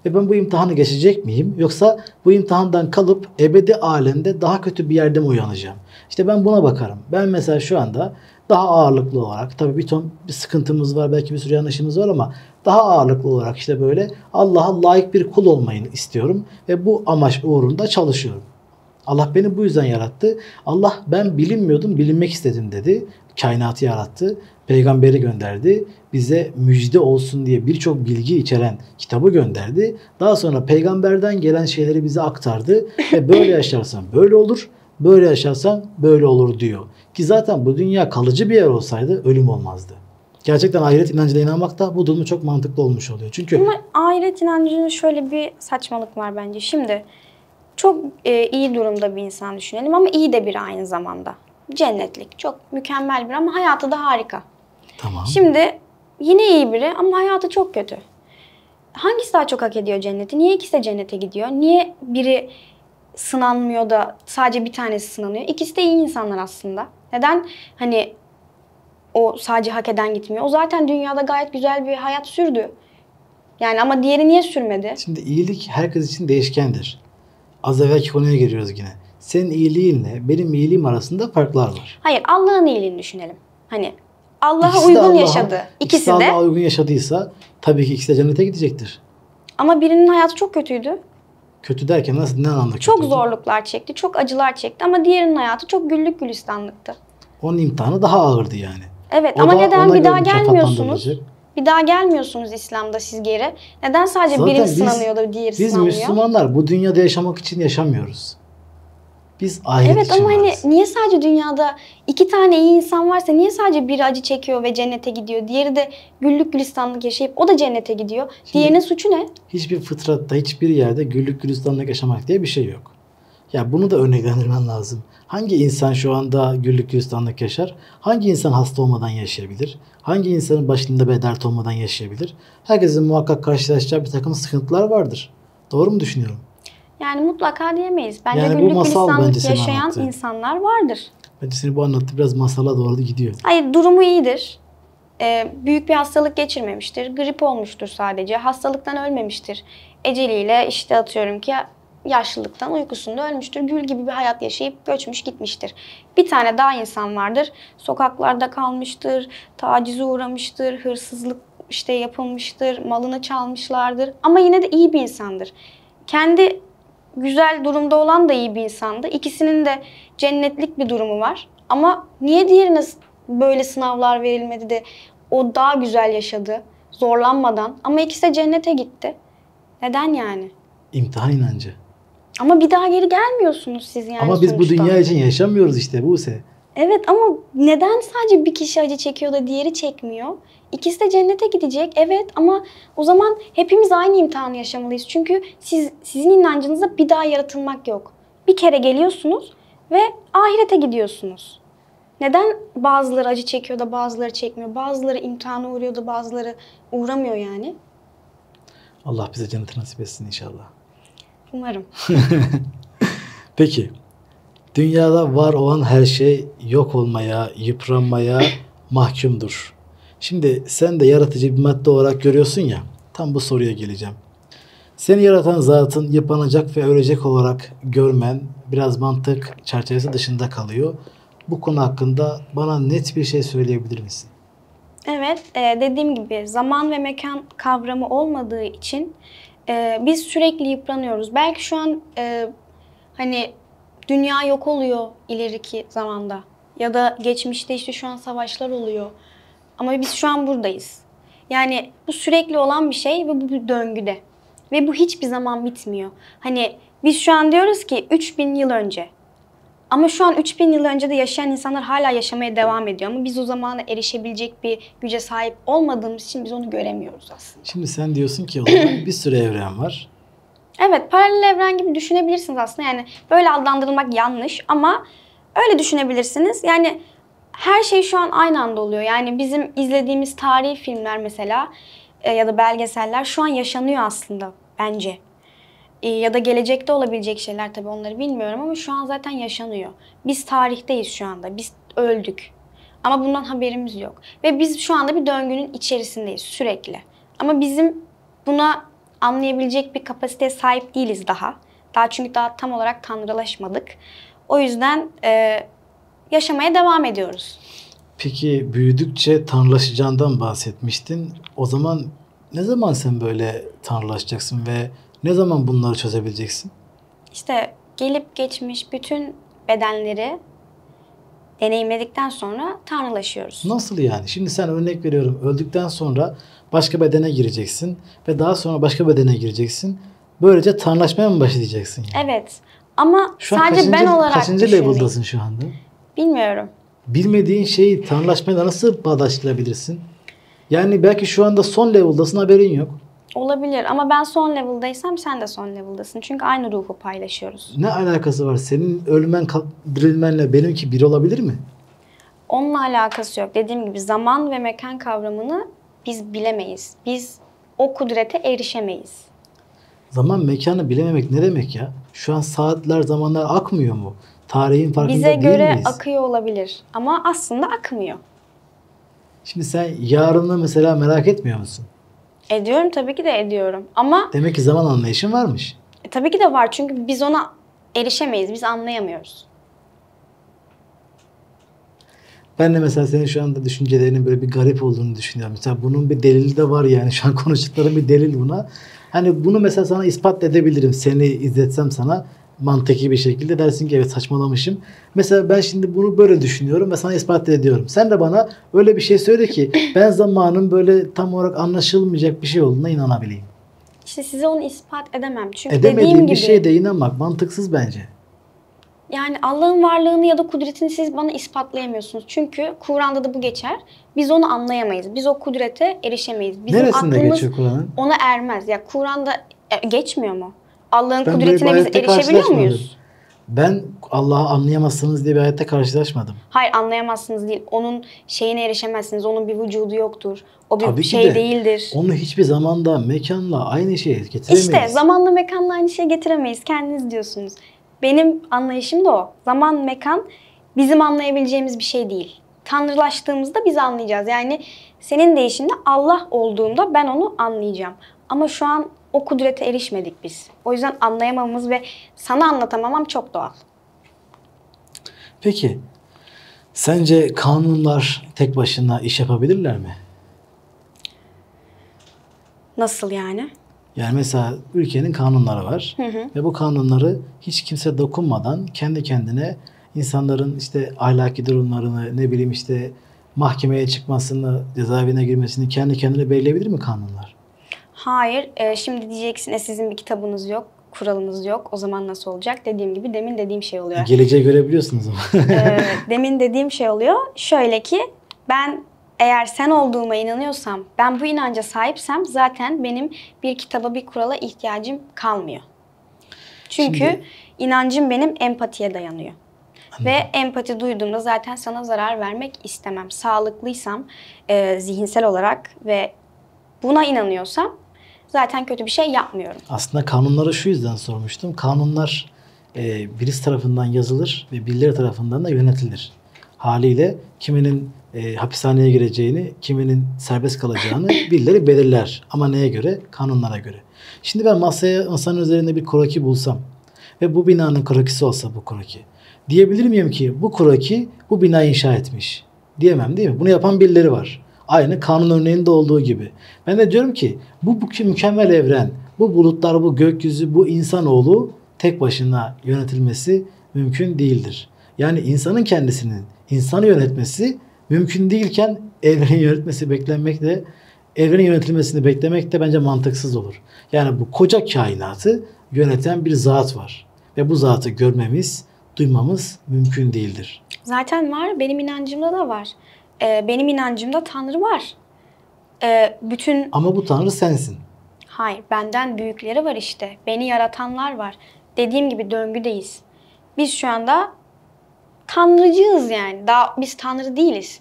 Ve ben bu imtihanı geçecek miyim? Yoksa bu imtihandan kalıp ebedi alemde daha kötü bir yerde mi uyanacağım? İşte ben buna bakarım. Ben mesela şu anda daha ağırlıklı olarak tabii bir sıkıntımız var. Belki bir sürü yanlışımız var ama daha ağırlıklı olarak işte böyle Allah'a layık bir kul olmayı istiyorum. Ve bu amaç uğrunda çalışıyorum. Allah beni bu yüzden yarattı. Allah ben bilinmiyordum, bilinmek istedim dedi. Kainatı yarattı. Peygamberi gönderdi. Bize müjde olsun diye birçok bilgi içeren kitabı gönderdi. Daha sonra peygamberden gelen şeyleri bize aktardı. Ve böyle yaşarsan böyle olur, böyle yaşarsan böyle olur diyor. Ki zaten bu dünya kalıcı bir yer olsaydı ölüm olmazdı. Gerçekten ahiret inancına inanmak da bu durumu çok mantıklı olmuş oluyor. Çünkü Ama ahiret inancının şöyle bir saçmalık var bence. Şimdi çok iyi durumda bir insan düşünelim ama iyi de bir aynı zamanda. Cennetlik, çok mükemmel bir ama hayatı da harika. tamam. Şimdi yine iyi biri ama hayatı çok kötü. Hangisi daha çok hak ediyor cenneti? Niye ikisi de cennete gidiyor? Niye biri sınanmıyor da sadece bir tanesi sınanıyor? İkisi de iyi insanlar aslında. Neden hani o sadece hak eden gitmiyor? O zaten dünyada gayet güzel bir hayat sürdü. Yani ama diğeri niye sürmedi? Şimdi iyilik herkes için değişkendir. Az evvelki konuya geliyoruz yine. Senin iyiliğinle benim iyiliğim arasında farklar var. Hayır, Allah'ın iyiliğini düşünelim. Hani Allah'a İkisi de uygun Allah'a- yaşadı. İkisi de. Allah'a uygun yaşadıysa tabii ki ikisi de cennete gidecektir. Ama birinin hayatı çok kötüydü. Kötü derken ne anlamda kötü? Çok zorluklar çekti, çok acılar çekti ama diğerinin hayatı çok güllük gülistanlıktı. Onun imtihanı daha ağırdı yani. Evet O ama da neden ona bir daha göre gelmiyorsunuz? mükafatlandırılacak. Bir daha gelmiyorsunuz İslam'da siz geri. Neden sadece Zaten biri biz- sınanıyor da diğeri Biz sınanmıyor? Müslümanlar bu dünyada yaşamak için yaşamıyoruz. Biz ahiret Evet için ama hani varız. niye sadece dünyada iki tane iyi insan varsa niye sadece biri acı çekiyor ve cennete gidiyor? Diğeri de güllük gülistanlık yaşayıp o da cennete gidiyor. Şimdi- Diğerinin suçu ne? Hiçbir fıtratta, hiçbir yerde güllük gülistanlık yaşamak diye bir şey yok. Ya bunu da örneklendirmen lazım. Hangi insan şu anda güllük gülistanlık yaşar? Hangi insan hasta olmadan yaşayabilir? Hangi insanın başında bir dert olmadan yaşayabilir? Herkesin muhakkak karşılaşacağı bir takım sıkıntılar vardır. Doğru mu düşünüyorum? Yani mutlaka diyemeyiz. Bence Yani bu güllük masal bence gülistanlık seni yaşayan anlattı. insanlar vardır. Bence seni bu anlattı biraz masala doğru gidiyor. Hayır, durumu iyidir. Büyük bir hastalık geçirmemiştir. Grip olmuştur sadece. Hastalıktan ölmemiştir. Eceliyle işte atıyorum ki yaşlılıktan uykusunda ölmüştür. Gül gibi bir hayat yaşayıp göçmüş gitmiştir. Bir tane daha insan vardır. Sokaklarda kalmıştır, tacize uğramıştır, hırsızlık işte yapılmıştır, malını çalmışlardır. Ama yine de iyi bir insandır. Kendi güzel durumda olan da iyi bir insandı. İkisinin de cennetlik bir durumu var. Ama niye diğerine böyle sınavlar verilmedi de o daha güzel yaşadı, zorlanmadan. Ama ikisi de cennete gitti. Neden yani? İmtihan inancı. Ama bir daha geri gelmiyorsunuz siz yani Ama biz sonuçta. bu dünya için yaşamıyoruz işte Buse. Evet ama neden sadece bir kişi acı çekiyor da diğeri çekmiyor? İkisi de cennete gidecek evet ama o zaman hepimiz aynı imtihanı yaşamalıyız. Çünkü sizin inancınızda bir daha yaratılmak yok. Bir kere geliyorsunuz ve ahirete gidiyorsunuz. Neden bazıları acı çekiyor da bazıları çekmiyor? Bazıları imtihana uğruyor da bazıları uğramıyor yani? Allah bize cenneti nasip etsin inşallah. Umarım. Peki, dünyada var olan her şey yok olmaya, yıpranmaya mahkumdur. Şimdi sen de yaratıcı bir madde olarak görüyorsun ya, tam bu soruya geleceğim. Seni yaratan zatın yıpranacak ve ölecek olarak görmen biraz mantık çerçevesi dışında kalıyor. Bu konu hakkında bana net bir şey söyleyebilir misin? Evet, dediğim gibi zaman ve mekan kavramı olmadığı için biz sürekli yıpranıyoruz. Belki şu an hani dünya yok oluyor ileriki zamanda ya da geçmişte işte şu an savaşlar oluyor. Ama biz şu an buradayız. Yani bu sürekli olan bir şey ve bu bir döngüde. Ve bu hiçbir zaman bitmiyor. Hani biz şu an diyoruz ki 3000 yıl önce. Ama şu an 3000 yıl önce de yaşayan insanlar hala yaşamaya devam ediyor. Ama biz o zamana erişebilecek bir güce sahip olmadığımız için biz onu göremiyoruz aslında. Şimdi sen diyorsun ki o zaman bir sürü evren var. Evet, paralel evren gibi düşünebilirsiniz aslında. Yani böyle adlandırılmak yanlış ama öyle düşünebilirsiniz. Yani her şey şu an aynı anda oluyor. Yani bizim izlediğimiz tarihi filmler mesela ya da belgeseller şu an yaşanıyor aslında bence. Ya da gelecekte olabilecek şeyler tabii onları bilmiyorum ama şu an zaten yaşanıyor. Biz tarihteyiz şu anda. Biz öldük. Ama bundan haberimiz yok. Ve biz şu anda bir döngünün içerisindeyiz sürekli. Ama bizim buna anlayabilecek bir kapasiteye sahip değiliz daha. Çünkü daha tam olarak tanrılaşmadık. O yüzden yaşamaya devam ediyoruz. Peki büyüdükçe tanrılaşacağından bahsetmiştin. O zaman ne zaman sen böyle tanrılaşacaksın ve ne zaman bunları çözebileceksin? İşte gelip geçmiş bütün bedenleri deneyimledikten sonra tanrılaşıyoruz. Nasıl yani? Şimdi sen örnek veriyorum öldükten sonra başka bedene gireceksin ve daha sonra başka bedene gireceksin. Böylece tanrılaşmaya mı başlayacaksın yani? Evet ama Şu an sadece ben olarak kaçıncı düşünmeyin. level'dasın şu anda? Bilmiyorum. Bilmediğin şeyi tanrılaşmayla nasıl bağdaştırabilirsin? Yani belki şu anda son level'dasın haberin yok. Olabilir ama ben son level'daysam sen de son level'dasın. Çünkü aynı ruhu paylaşıyoruz. Ne alakası var? Senin ölmen, dirilmenle benimki bir olabilir mi? Onunla alakası yok. Dediğim gibi zaman ve mekan kavramını biz bilemeyiz. Biz o kudrete erişemeyiz. Zaman mekanı bilememek ne demek ya? Şu an saatler, zamanlar akmıyor mu? Tarihin farkında Bize değil göre miyiz? akıyor olabilir ama aslında akmıyor. Şimdi sen yarını mesela merak etmiyor musun? Ediyorum tabii ki de ediyorum. Ama Demek ki zaman anlayışın varmış. tabii ki de var çünkü biz ona erişemeyiz. Biz anlayamıyoruz. Ben de mesela senin şu anda düşüncelerinin böyle bir garip olduğunu düşünüyorum. Mesela bunun bir delili de var yani. Şu an konuştuklarım bir delil buna. Hani bunu mesela sana ispat edebilirim. Seni izletsem sana mantıki bir şekilde dersin ki evet saçmalamışım. Mesela ben şimdi bunu böyle düşünüyorum ve sana ispat ediyorum. Sen de bana öyle bir şey söyle ki ben zamanın böyle tam olarak anlaşılmayacak bir şey olduğuna inanabileyim. İşte size onu ispat edemem. Çünkü Edemediğim dediğim bir gibi şeye inanmak mantıksız bence. yani Allah'ın varlığını ya da kudretini siz bana ispatlayamıyorsunuz. Çünkü Kur'an'da da bu geçer. Biz onu anlayamayız. Biz o kudrete erişemeyiz. Bizim Neresinde aklımız geçiyor Kur'an'ın? ona ermez. Ya Kur'an'da geçmiyor mu? Allah'ın Ben böyle bir kudretine biz ayette erişebiliyor karşılaşmadım. muyuz? Ben Allah'ı anlayamazsınız diye bir ayette karşılaşmadım. Hayır, anlayamazsınız değil. Onun şeyine erişemezsiniz. Onun bir vücudu yoktur. O bir Tabii ki şey de değildir. onu hiçbir zamanda, mekanla aynı şeye getiremeyiz. İşte zamanla mekanla aynı şeye getiremeyiz. Kendiniz diyorsunuz. Benim anlayışım da o. Zaman, mekan bizim anlayabileceğimiz bir şey değil. Tanrılaştığımızda biz anlayacağız. Yani senin deyişinde Allah olduğunda ben onu anlayacağım. Ama şu an o kudrete erişmedik biz. O yüzden anlayamamamız ve sana anlatamamam çok doğal. Peki, sence kanunlar tek başına iş yapabilirler mi? Nasıl yani? Yani mesela ülkenin kanunları var Hı hı. ve bu kanunları hiç kimse dokunmadan kendi kendine insanların işte ahlaki durumlarını, ne bileyim işte mahkemeye çıkmasını, cezaevine girmesini kendi kendine belirleyebilir mi kanunlar? Hayır. Şimdi diyeceksin sizin bir kitabınız yok, kuralınız yok. O zaman nasıl olacak? Dediğim gibi demin dediğim şey oluyor. Geleceği görebiliyorsunuz ama. Demin dediğim şey oluyor. Şöyle ki ben eğer sen olduğuma inanıyorsam, ben bu inanca sahipsem zaten benim bir kitaba, bir kurala ihtiyacım kalmıyor. Çünkü Şimdi- inancım benim empatiye dayanıyor. Anladım. Ve empati duyduğumda zaten sana zarar vermek istemem. Sağlıklıysam zihinsel olarak ve buna inanıyorsam zaten kötü bir şey yapmıyorum. Aslında kanunları şu yüzden sormuştum. Kanunlar birisi tarafından yazılır ve birileri tarafından da yönetilir. Haliyle kiminin hapishaneye gireceğini, kiminin serbest kalacağını birileri belirler. Ama neye göre? Kanunlara göre. Şimdi ben masanın üzerinde bir kroki bulsam ve bu binanın krokisi olsa bu kroki. Diyebilir miyim ki bu kroki bu binayı inşa etmiş? Diyemem değil mi? Bunu yapan birileri var. Aynı kanun örneğinde olduğu gibi. Ben de diyorum ki bu mükemmel evren, bu bulutlar, bu gökyüzü, bu insanoğlu tek başına yönetilmesi mümkün değildir. Yani insanın kendisinin insanı yönetmesi mümkün değilken evrenin evrenin yönetilmesini beklemek de bence mantıksız olur. Yani bu koca kainatı yöneten bir zat var. Ve bu zatı görmemiz, duymamız mümkün değildir. Zaten var, benim inancımda da var. Benim inancımda Tanrı var. Bütün Ama bu Tanrı sensin. Hayır, benden büyükleri var işte. Beni yaratanlar var. Dediğim gibi döngüdeyiz. Biz şu anda tanrıcıyız yani. Daha biz tanrı değiliz.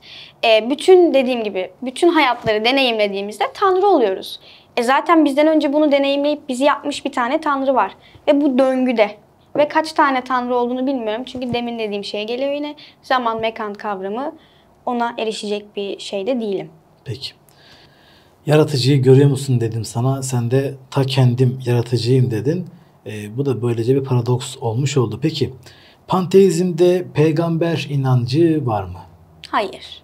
Bütün dediğim gibi bütün hayatları deneyimlediğimizde tanrı oluyoruz. Zaten bizden önce bunu deneyimleyip bizi yapmış bir tane tanrı var. Ve bu döngüde. Ve kaç tane tanrı olduğunu bilmiyorum. Çünkü demin dediğim şeye geliyor yine. Zaman, mekan kavramı, ona erişecek bir şeyde değilim. Peki. Yaratıcıyı görüyor musun dedim sana. Sen de ta kendim yaratıcıyım dedin. Bu da böylece bir paradoks olmuş oldu. Peki panteizmde peygamber inancı var mı? Hayır.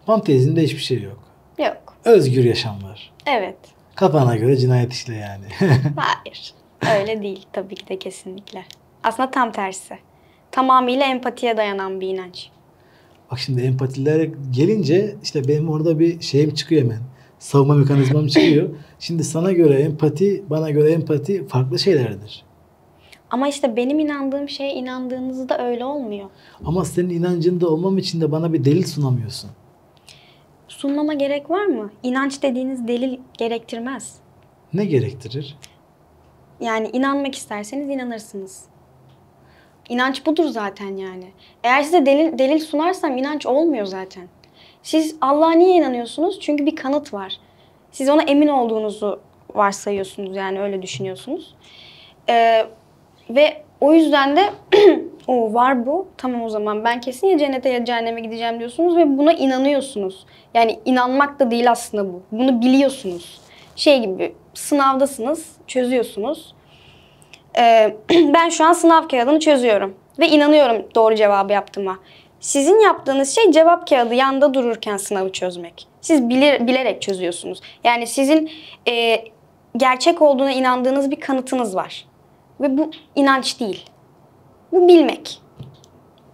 Panteizmde hiçbir şey yok. Yok. Özgür yaşam var. Evet. Kafana göre cinayet işle yani. Hayır. Öyle değil tabii ki de kesinlikle. Aslında tam tersi. Tamamıyla empatiye dayanan bir inanç. Bak şimdi empatilere gelince işte benim orada bir şeyim çıkıyor hemen. Savunma mekanizmam çıkıyor. Şimdi sana göre empati, bana göre empati farklı şeylerdir. Ama işte benim inandığım şeye inandığınızda öyle olmuyor. Ama senin inancında olmam için de bana bir delil sunamıyorsun. Sunmama gerek var mı? İnanç dediğiniz delil gerektirmez. Ne gerektirir? Yani inanmak isterseniz inanırsınız. İnanç budur zaten yani. Eğer size delil sunarsam inanç olmuyor zaten. Siz Allah'a niye inanıyorsunuz? Çünkü bir kanıt var. Siz ona emin olduğunuzu varsayıyorsunuz yani öyle düşünüyorsunuz. Ve o yüzden de o var bu. Tamam o zaman ben kesin ya cennete ya cehenneme gideceğim diyorsunuz ve buna inanıyorsunuz. Yani inanmak da değil aslında bu. Bunu biliyorsunuz. Şey gibi sınavdasınız, çözüyorsunuz. Ben şu an sınav kağıdını çözüyorum ve inanıyorum doğru cevabı yaptığıma. Sizin yaptığınız şey cevap kağıdı yanında dururken sınavı çözmek. Siz bilerek çözüyorsunuz. Yani sizin gerçek olduğuna inandığınız bir kanıtınız var. Ve bu inanç değil. Bu bilmek.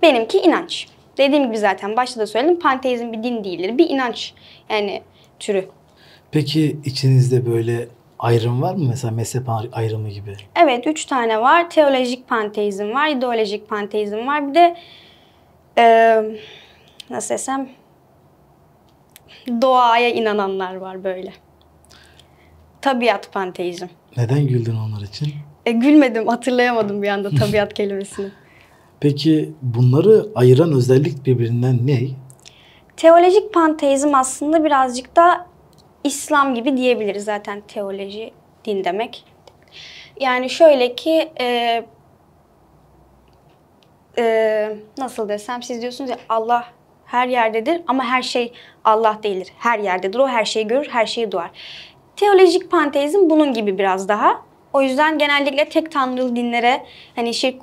Benimki inanç. Dediğim gibi zaten başta da söyledim. Panteizm bir din değildir. Bir inanç yani türü. Peki içinizde böyle ayrım var mı? Mesela mezhep ayrımı gibi. Evet 3 tane var. Teolojik panteizm var. İdeolojik panteizm var. Bir de nasıl desem doğaya inananlar var böyle. Tabiat panteizm. Neden güldün onlar için? Gülmedim, hatırlayamadım bir anda tabiat kelimesini. Peki bunları ayıran özellik birbirinden ne? Teolojik panteizm aslında birazcık da İslam gibi diyebiliriz, zaten teoloji din demek. Yani şöyle ki nasıl desem, siz diyorsunuz ya Allah her yerdedir ama her şey Allah değildir. Her yerdedir, o her şeyi görür, her şeyi duyar. Teolojik panteizm bunun gibi biraz daha. O yüzden genellikle tek tanrılı dinlere, hani şirk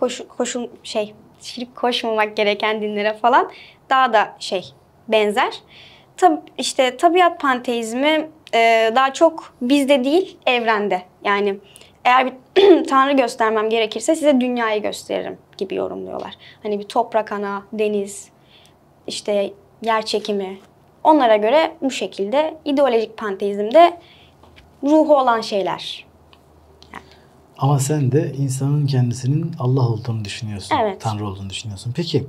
koşmamak gereken dinlere falan daha da benzer. İşte tabiat panteizmi daha çok bizde değil, evrende. Yani eğer bir tanrı göstermem gerekirse size dünyayı gösteririm gibi yorumluyorlar. Hani bir toprak ana, deniz, işte yer çekimi. Onlara göre bu şekilde. İdeolojik panteizmde ruhu olan şeyler. Ama sen de insanın kendisinin Allah olduğunu düşünüyorsun. Evet. Tanrı olduğunu düşünüyorsun. Peki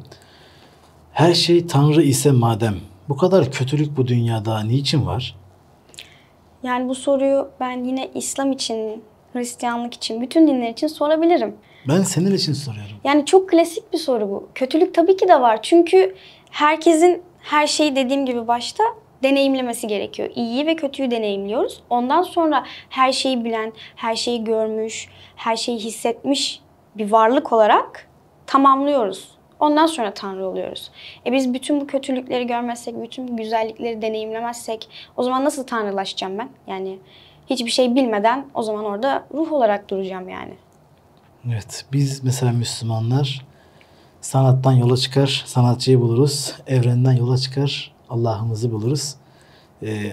her şey Tanrı ise madem, bu kadar kötülük bu dünyada niçin var? Yani bu soruyu ben yine İslam için, Hristiyanlık için, bütün dinler için sorabilirim. Ben senin için soruyorum. Yani çok klasik bir soru bu. Kötülük tabii ki de var. Çünkü herkesin her şeyi, dediğim gibi başta, deneyimlemesi gerekiyor. İyiyi ve kötüyü deneyimliyoruz. Ondan sonra her şeyi bilen, her şeyi görmüş, her şeyi hissetmiş bir varlık olarak tamamlıyoruz. Ondan sonra Tanrı oluyoruz. Biz bütün bu kötülükleri görmezsek, bütün bu güzellikleri deneyimlemezsek o zaman nasıl tanrılaşacağım ben? Yani hiçbir şey bilmeden o zaman orada ruh olarak duracağım yani. Evet, biz mesela Müslümanlar sanattan yola çıkar, sanatçıyı buluruz. Evrenden yola çıkar, Allah'ımızı buluruz.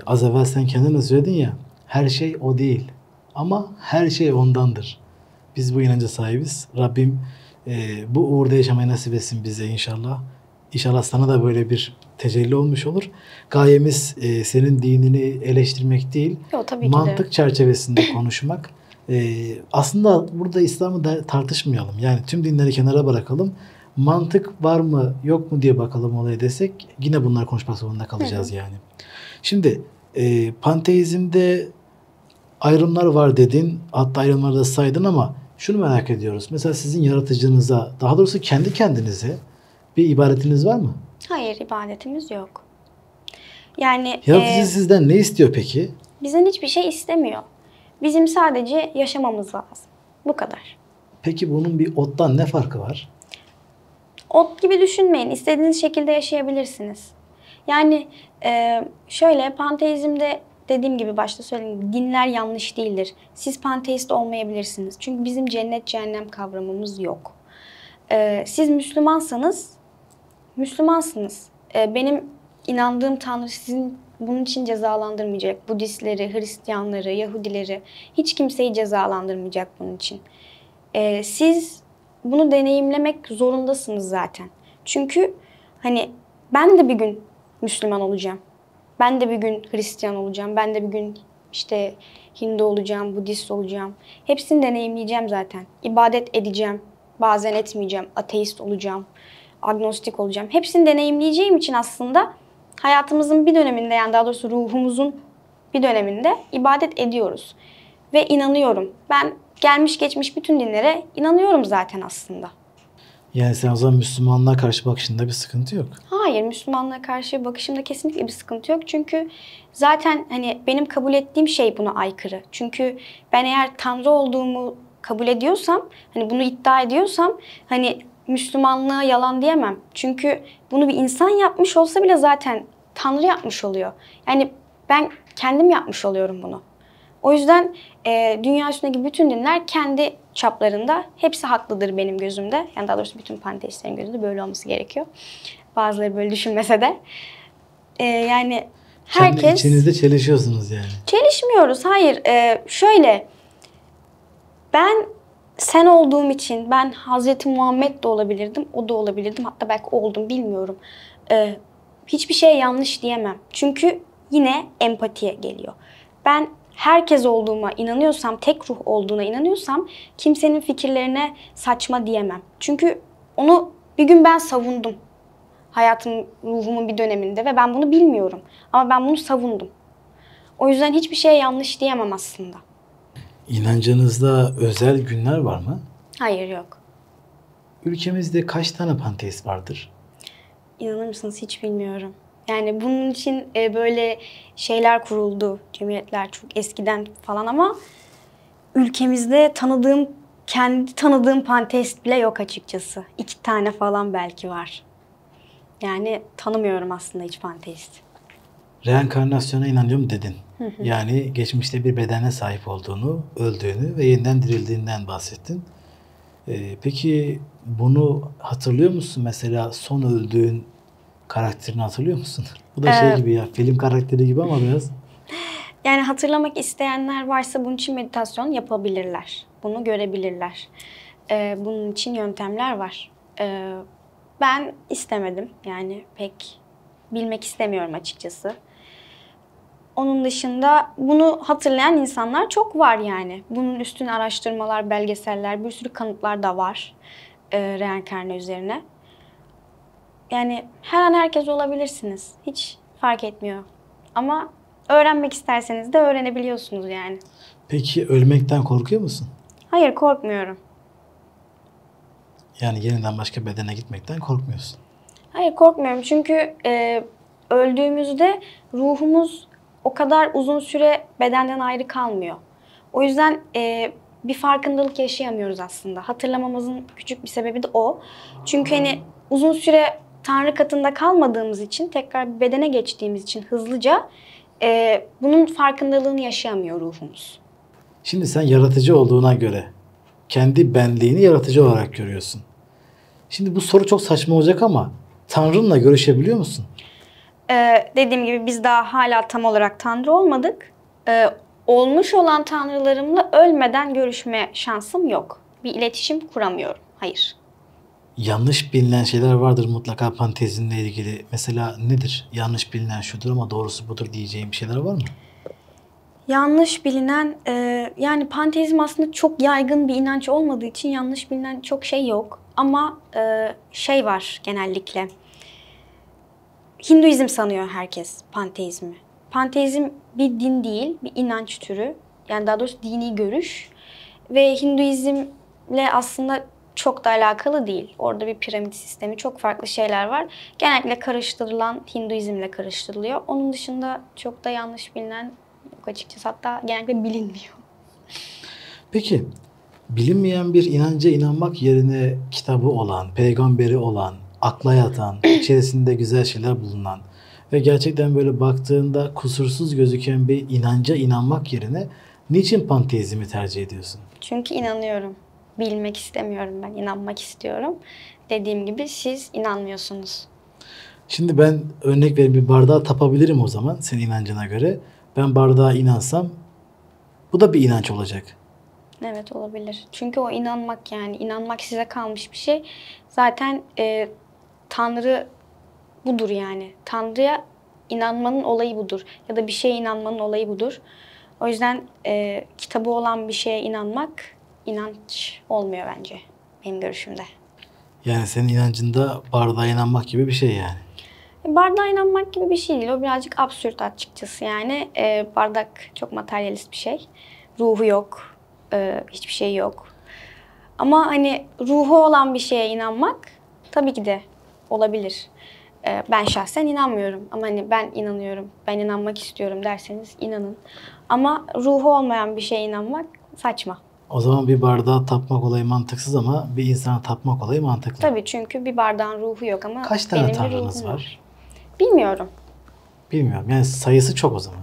Az evvel sen kendin de söyledin ya, her şey o değil ama her şey ondandır. Biz bu inanca sahibiz. Rabbim bu uğurda yaşamayı nasip etsin bize inşallah. İnşallah sana da böyle bir tecelli olmuş olur. Gayemiz senin dinini eleştirmek değil, Yok, tabii ki de. mantık çerçevesinde konuşmak. Aslında burada İslam'ı da tartışmayalım. Yani tüm dinleri kenara bırakalım. Mantık var mı yok mu diye bakalım olaya desek yine bunlar konuşmak zorunda kalacağız yani. Şimdi panteizmde ayrımlar var dedin. Hatta ayrımları da saydın ama şunu merak ediyoruz. Mesela sizin yaratıcınıza, daha doğrusu kendi kendinize bir ibadetiniz var mı? Hayır, ibadetimiz yok. Yani Yaratıcı sizden ne istiyor peki? bizden hiçbir şey istemiyor. Bizim sadece yaşamamız lazım. Bu kadar. Peki bunun bir ottan ne farkı var? Ot gibi düşünmeyin. İstediğiniz şekilde yaşayabilirsiniz. Yani şöyle, panteizmde dediğim gibi başta söylediğim, dinler yanlış değildir. Siz panteist olmayabilirsiniz. Çünkü bizim cennet cehennem kavramımız yok. Siz Müslümansınız. Benim inandığım Tanrı sizin bunun için cezalandırmayacak. Budistleri, Hristiyanları, Yahudileri, hiç kimseyi cezalandırmayacak bunun için. Siz bunu deneyimlemek zorundasınız zaten. Çünkü hani ben de bir gün Müslüman olacağım. Ben de bir gün Hristiyan olacağım. Ben de bir gün işte Hindu olacağım, Budist olacağım. Hepsini deneyimleyeceğim zaten. İbadet edeceğim. Bazen etmeyeceğim. Ateist olacağım. Agnostik olacağım. Hepsini deneyimleyeceğim için aslında hayatımızın bir döneminde, yani daha doğrusu ruhumuzun bir döneminde ibadet ediyoruz. Ve inanıyorum. Ben gelmiş geçmiş bütün dinlere inanıyorum zaten aslında. Yani sen o zaman Müslümanlığa karşı bakışında bir sıkıntı yok. Hayır, Müslümanlığa karşı bakışımda kesinlikle bir sıkıntı yok. Çünkü zaten hani benim kabul ettiğim şey buna aykırı. Çünkü ben eğer Tanrı olduğumu kabul ediyorsam, hani bunu iddia ediyorsam, hani Müslümanlığa yalan diyemem. Çünkü bunu bir insan yapmış olsa bile zaten Tanrı yapmış oluyor. Yani ben kendim yapmış oluyorum bunu. O yüzden dünya üstündeki bütün dinler kendi çaplarında hepsi haklıdır benim gözümde. Yani daha doğrusu bütün panteistlerin gözünde böyle olması gerekiyor. Bazıları böyle düşünmese de. Yani herkes... Kendi içinizde çelişiyorsunuz yani. Çelişmiyoruz, hayır. Şöyle, ben sen olduğum için ben Hazreti Muhammed de olabilirdim, o da olabilirdim. Hatta belki oldum, bilmiyorum. Hiçbir şeye yanlış diyemem. Çünkü yine empatiye geliyor. Ben herkes olduğuma inanıyorsam, tek ruh olduğuna inanıyorsam kimsenin fikirlerine saçma diyemem. Çünkü onu bir gün ben savundum. Hayatım, ruhumun bir döneminde ve ben bunu bilmiyorum. Ama ben bunu savundum. O yüzden hiçbir şeye yanlış diyemem aslında. İnancınızda özel günler var mı? Hayır, yok. ülkemizde kaç tane panteist vardır? İnanır mısınız hiç bilmiyorum. Yani bunun için böyle şeyler kuruldu, cemiyetler çok eskiden falan ama ülkemizde kendi tanıdığım panteist bile yok açıkçası. 2 tane falan belki var. Yani tanımıyorum aslında hiç panteist. Reenkarnasyona inanıyorum dedin. Yani geçmişte bir bedene sahip olduğunu, öldüğünü ve yeniden dirildiğinden bahsettin. Peki bunu hatırlıyor musun? Mesela son öldüğün karakterini hatırlıyor musun? Bu da şey gibi ya, film karakteri gibi ama biraz. Yani hatırlamak isteyenler varsa bunun için meditasyon yapabilirler. Bunu görebilirler. Bunun için yöntemler var. Ben istemedim. Yani pek bilmek istemiyorum açıkçası. Onun dışında bunu hatırlayan insanlar çok var yani. Bunun üstüne araştırmalar, belgeseller, bir sürü kanıtlar da var reenkarne üzerine. Yani her an herkes olabilirsiniz. Hiç fark etmiyor. Ama öğrenmek isterseniz de öğrenebiliyorsunuz yani. Peki ölmekten korkuyor musun? Hayır, korkmuyorum. Yani yeniden başka bedene gitmekten korkmuyorsun. Hayır, korkmuyorum çünkü öldüğümüzde ruhumuz o kadar uzun süre bedenden ayrı kalmıyor. O yüzden bir farkındalık yaşayamıyoruz aslında. Hatırlamamızın küçük bir sebebi de o. Çünkü hani uzun süre Tanrı katında kalmadığımız için, tekrar bir bedene geçtiğimiz için hızlıca bunun farkındalığını yaşayamıyor ruhumuz. Şimdi sen yaratıcı olduğuna göre kendi benliğini yaratıcı olarak görüyorsun. Şimdi bu soru çok saçma olacak ama Tanrı'nla görüşebiliyor musun? Dediğim gibi biz daha hala tam olarak Tanrı olmadık. Olmuş olan tanrılarımla ölmeden görüşme şansım yok. Bir iletişim kuramıyorum. Hayır. Yanlış bilinen şeyler vardır mutlaka panteizmle ilgili. Mesela nedir? Yanlış bilinen şudur ama doğrusu budur diyeceğim şeyler var mı? Yanlış bilinen, yani panteizm aslında çok yaygın bir inanç olmadığı için yanlış bilinen çok şey yok. Ama şey var genellikle. Hinduizm sanıyor herkes panteizmi. Panteizm bir din değil, bir inanç türü. Yani daha doğrusu dini görüş. Ve Hinduizmle aslında çok da alakalı değil. Orada bir piramit sistemi, çok farklı şeyler var. Genellikle karıştırılan Hinduizmle karıştırılıyor. Onun dışında çok da yanlış bilinen yok açıkçası. Hatta genellikle bilinmiyor. Peki bilinmeyen bir inanca inanmak yerine kitabı olan, peygamberi olan, akla yatan, içerisinde güzel şeyler bulunan ve gerçekten böyle baktığında kusursuz gözüken bir inanca inanmak yerine niçin panteizmi tercih ediyorsun? Çünkü inanıyorum. Bilmek istemiyorum ben, inanmak istiyorum. Dediğim gibi siz inanmıyorsunuz. Şimdi ben örnek vereyim, bir bardağa tapabilirim o zaman senin inancına göre. Ben bardağa inansam bu da bir inanç olacak. Evet, olabilir. Çünkü o inanmak, yani inanmak size kalmış bir şey. Zaten Tanrı budur yani. Tanrı'ya inanmanın olayı budur. Ya da bir şeye inanmanın olayı budur. O yüzden kitabı olan bir şeye inanmak inanç olmuyor bence benim görüşümde. Yani senin inancında bardağa inanmak gibi bir şey yani. Bardağa inanmak gibi bir şey değil. O birazcık absürt açıkçası yani. Bardak çok materyalist bir şey. Ruhu yok. Hiçbir şey yok. Ama hani ruhu olan bir şeye inanmak tabii ki de olabilir. Ben şahsen inanmıyorum. Ama hani ben inanıyorum, ben inanmak istiyorum derseniz inanın. Ama ruhu olmayan bir şeye inanmak saçma. O zaman bir bardağa tapmak olayı mantıksız ama bir insana tapmak olayı mantıklı. Tabii, çünkü bir bardağın ruhu yok ama Kaç tane benim bir tanrınız ruhum var? Bilmiyorum. Bilmiyorum. Yani sayısı çok o zaman.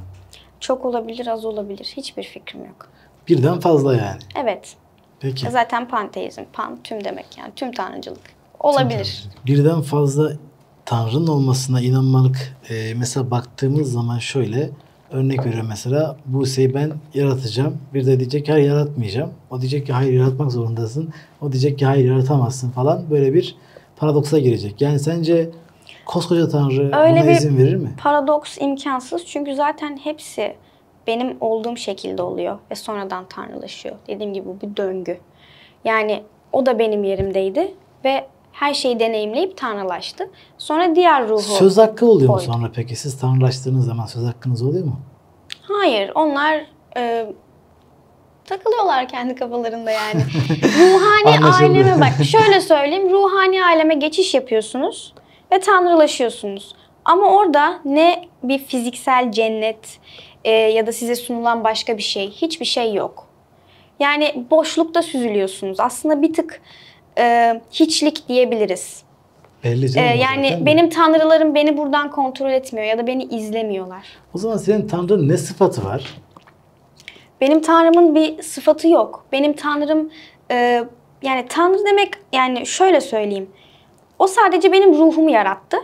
Çok olabilir, az olabilir. Hiçbir fikrim yok. Birden fazla yani. Evet. Peki. Zaten panteizm, pan tüm demek yani tüm tanrıcılık. Olabilir. Birden fazla tanrının olmasına inanmalık. Mesela baktığımız zaman şöyle örnek veriyorum, mesela Buse'yi ben yaratacağım. Bir de diyecek ki hayır yaratmayacağım. O diyecek ki hayır yaratmak zorundasın. O diyecek ki hayır yaratamazsın falan. Böyle bir paradoksa girecek. Yani sence koskoca Tanrı Öyle buna bir izin verir mi? paradoks imkansız. Çünkü zaten hepsi benim olduğum şekilde oluyor ve sonradan tanrılaşıyor. Dediğim gibi bu bir döngü. Yani o da benim yerimdeydi ve her şeyi deneyimleyip tanrılaştı. Sonra diğer ruhu Söz hakkı oluyor mu koydu. sonra peki? Siz tanrılaştığınız zaman söz hakkınız oluyor mu? Hayır, onlar Takılıyorlar kendi kafalarında yani. Ruhani Anlaşıldı. aleme bak şöyle söyleyeyim. Ruhani aleme geçiş yapıyorsunuz ve tanrılaşıyorsunuz. Ama orada ne bir fiziksel cennet ya da size sunulan başka bir şey, hiçbir şey yok. Yani boşlukta süzülüyorsunuz. Aslında bir tık hiçlik diyebiliriz. Belli canım. o Yani zaten de. benim tanrılarım beni buradan kontrol etmiyor ya da beni izlemiyorlar. O zaman senin Tanrı'nın ne sıfatı var? Benim tanrımın bir sıfatı yok. Benim tanrım yani tanrı demek yani şöyle söyleyeyim. O sadece benim ruhumu yarattı.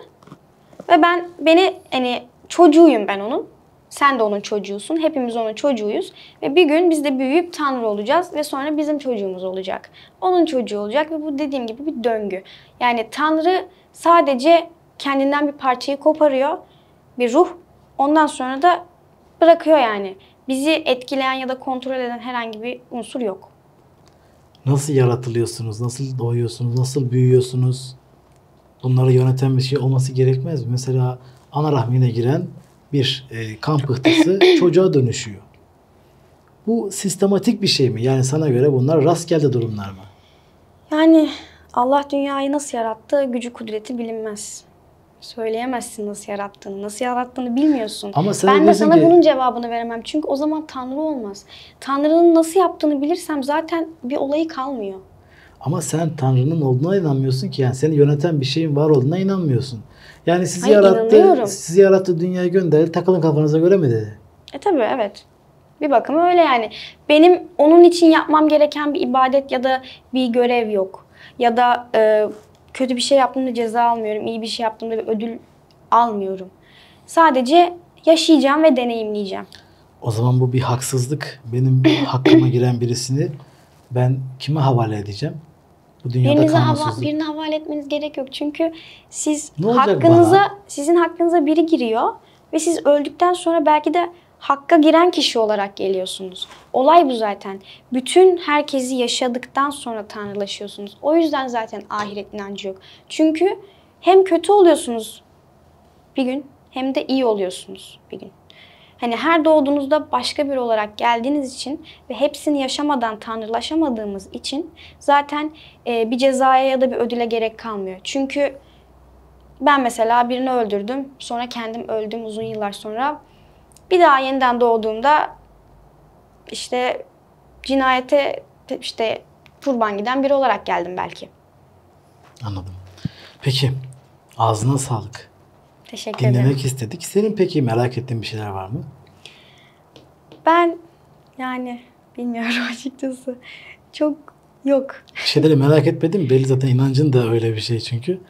Ve beni hani çocuğuyum ben onun. Sen de onun çocuğusun. Hepimiz onun çocuğuyuz. Ve bir gün biz de büyüyüp tanrı olacağız ve sonra bizim çocuğumuz olacak. Onun çocuğu olacak ve bu dediğim gibi bir döngü. Yani tanrı sadece kendinden bir parçayı koparıyor. Bir ruh. Ondan sonra da bırakıyor yani. Bizi etkileyen ya da kontrol eden herhangi bir unsur yok. Nasıl yaratılıyorsunuz? Nasıl doğuyorsunuz? Nasıl büyüyorsunuz? Bunları yöneten bir şey olması gerekmez mi? Mesela ana rahmine giren bir kan pıhtısı çocuğa dönüşüyor. Bu sistematik bir şey mi? Yani sana göre bunlar rastgele durumlar mı? Yani Allah dünyayı nasıl yarattı, gücü kudreti bilinmez. Söyleyemezsin nasıl yarattığını. Nasıl yarattığını bilmiyorsun. Ama sen Ben de diyorsun sana ki- bunun cevabını veremem. Çünkü o zaman Tanrı olmaz. Tanrı'nın nasıl yaptığını bilirsem zaten bir olayı kalmıyor. Ama sen Tanrı'nın olduğuna inanmıyorsun ki. Yani seni yöneten bir şeyin var olduğuna inanmıyorsun. Yani sizi Hayır, inanıyorum. sizi yarattı, dünyaya gönderdi. Takılın kafanıza göre mi dedi? Tabii evet. Bir bakıma öyle yani. Benim onun için yapmam gereken bir ibadet ya da bir görev yok. Ya da kötü bir şey yaptığımda ceza almıyorum. İyi bir şey yaptığımda bir ödül almıyorum. Sadece yaşayacağım ve deneyimleyeceğim. O zaman bu bir haksızlık. Benim hakkıma giren birisini ben kime havale edeceğim? Bu dünyada kanunsuzluk. Birini havale etmeniz gerek yok. Çünkü siz Ne olacak sizin hakkınıza biri giriyor ve siz öldükten sonra belki de hakka giren kişi olarak geliyorsunuz. Olay bu zaten. Bütün herkesi yaşadıktan sonra tanrılaşıyorsunuz. O yüzden zaten ahiret inancı yok. Çünkü hem kötü oluyorsunuz bir gün hem de iyi oluyorsunuz bir gün. Hani her doğduğunuzda başka biri olarak geldiğiniz için ve hepsini yaşamadan tanrılaşamadığımız için zaten bir cezaya ya da bir ödüle gerek kalmıyor. Çünkü ben mesela birini öldürdüm, sonra kendim öldüm uzun yıllar sonra. Bir daha yeniden doğduğumda işte cinayete işte kurban giden biri olarak geldim belki. Anladım. Peki ağzına sağlık. Teşekkür ederim. Dinlemek istedik. Senin peki merak ettiğin bir şeyler var mı? Ben yani bilmiyorum açıkçası. Çok yok. Bir şeyleri merak etmedim. Belli zaten inancın da öyle bir şey çünkü.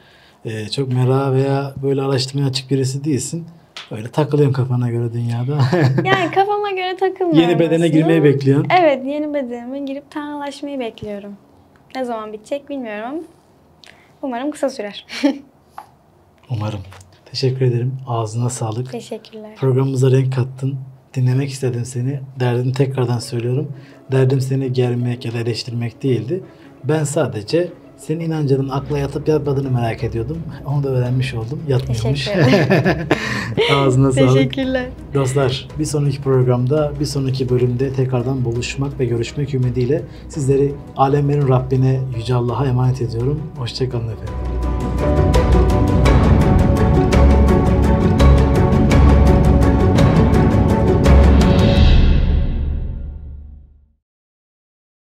Çok merak veya böyle araştırmaya açık birisi değilsin. Öyle takılıyorsun kafana göre dünyada. Yani kafama göre takılmıyorum Yeni bedene aslında. girmeyi bekliyorsun. Evet, yeni bedenime girip tanrılaşmayı bekliyorum. Ne zaman bitecek bilmiyorum ama umarım kısa sürer. Umarım. Teşekkür ederim. Ağzına sağlık. Teşekkürler. Programımıza renk kattın. Dinlemek istedim seni. Derdimi tekrardan söylüyorum. Derdim seni germek ya da eleştirmek değildi. Ben sadece senin inancının akla yatıp yatmadığını merak ediyordum. Onu da öğrenmiş oldum. Yatmıyormuş. Teşekkür ederim. Ağzına sağlık. Teşekkürler. Dostlar, bir sonraki programda, bir sonraki bölümde tekrardan buluşmak ve görüşmek ümidiyle sizleri alemlerin Rabbine, Yüce Allah'a emanet ediyorum. Hoşça kalın efendim.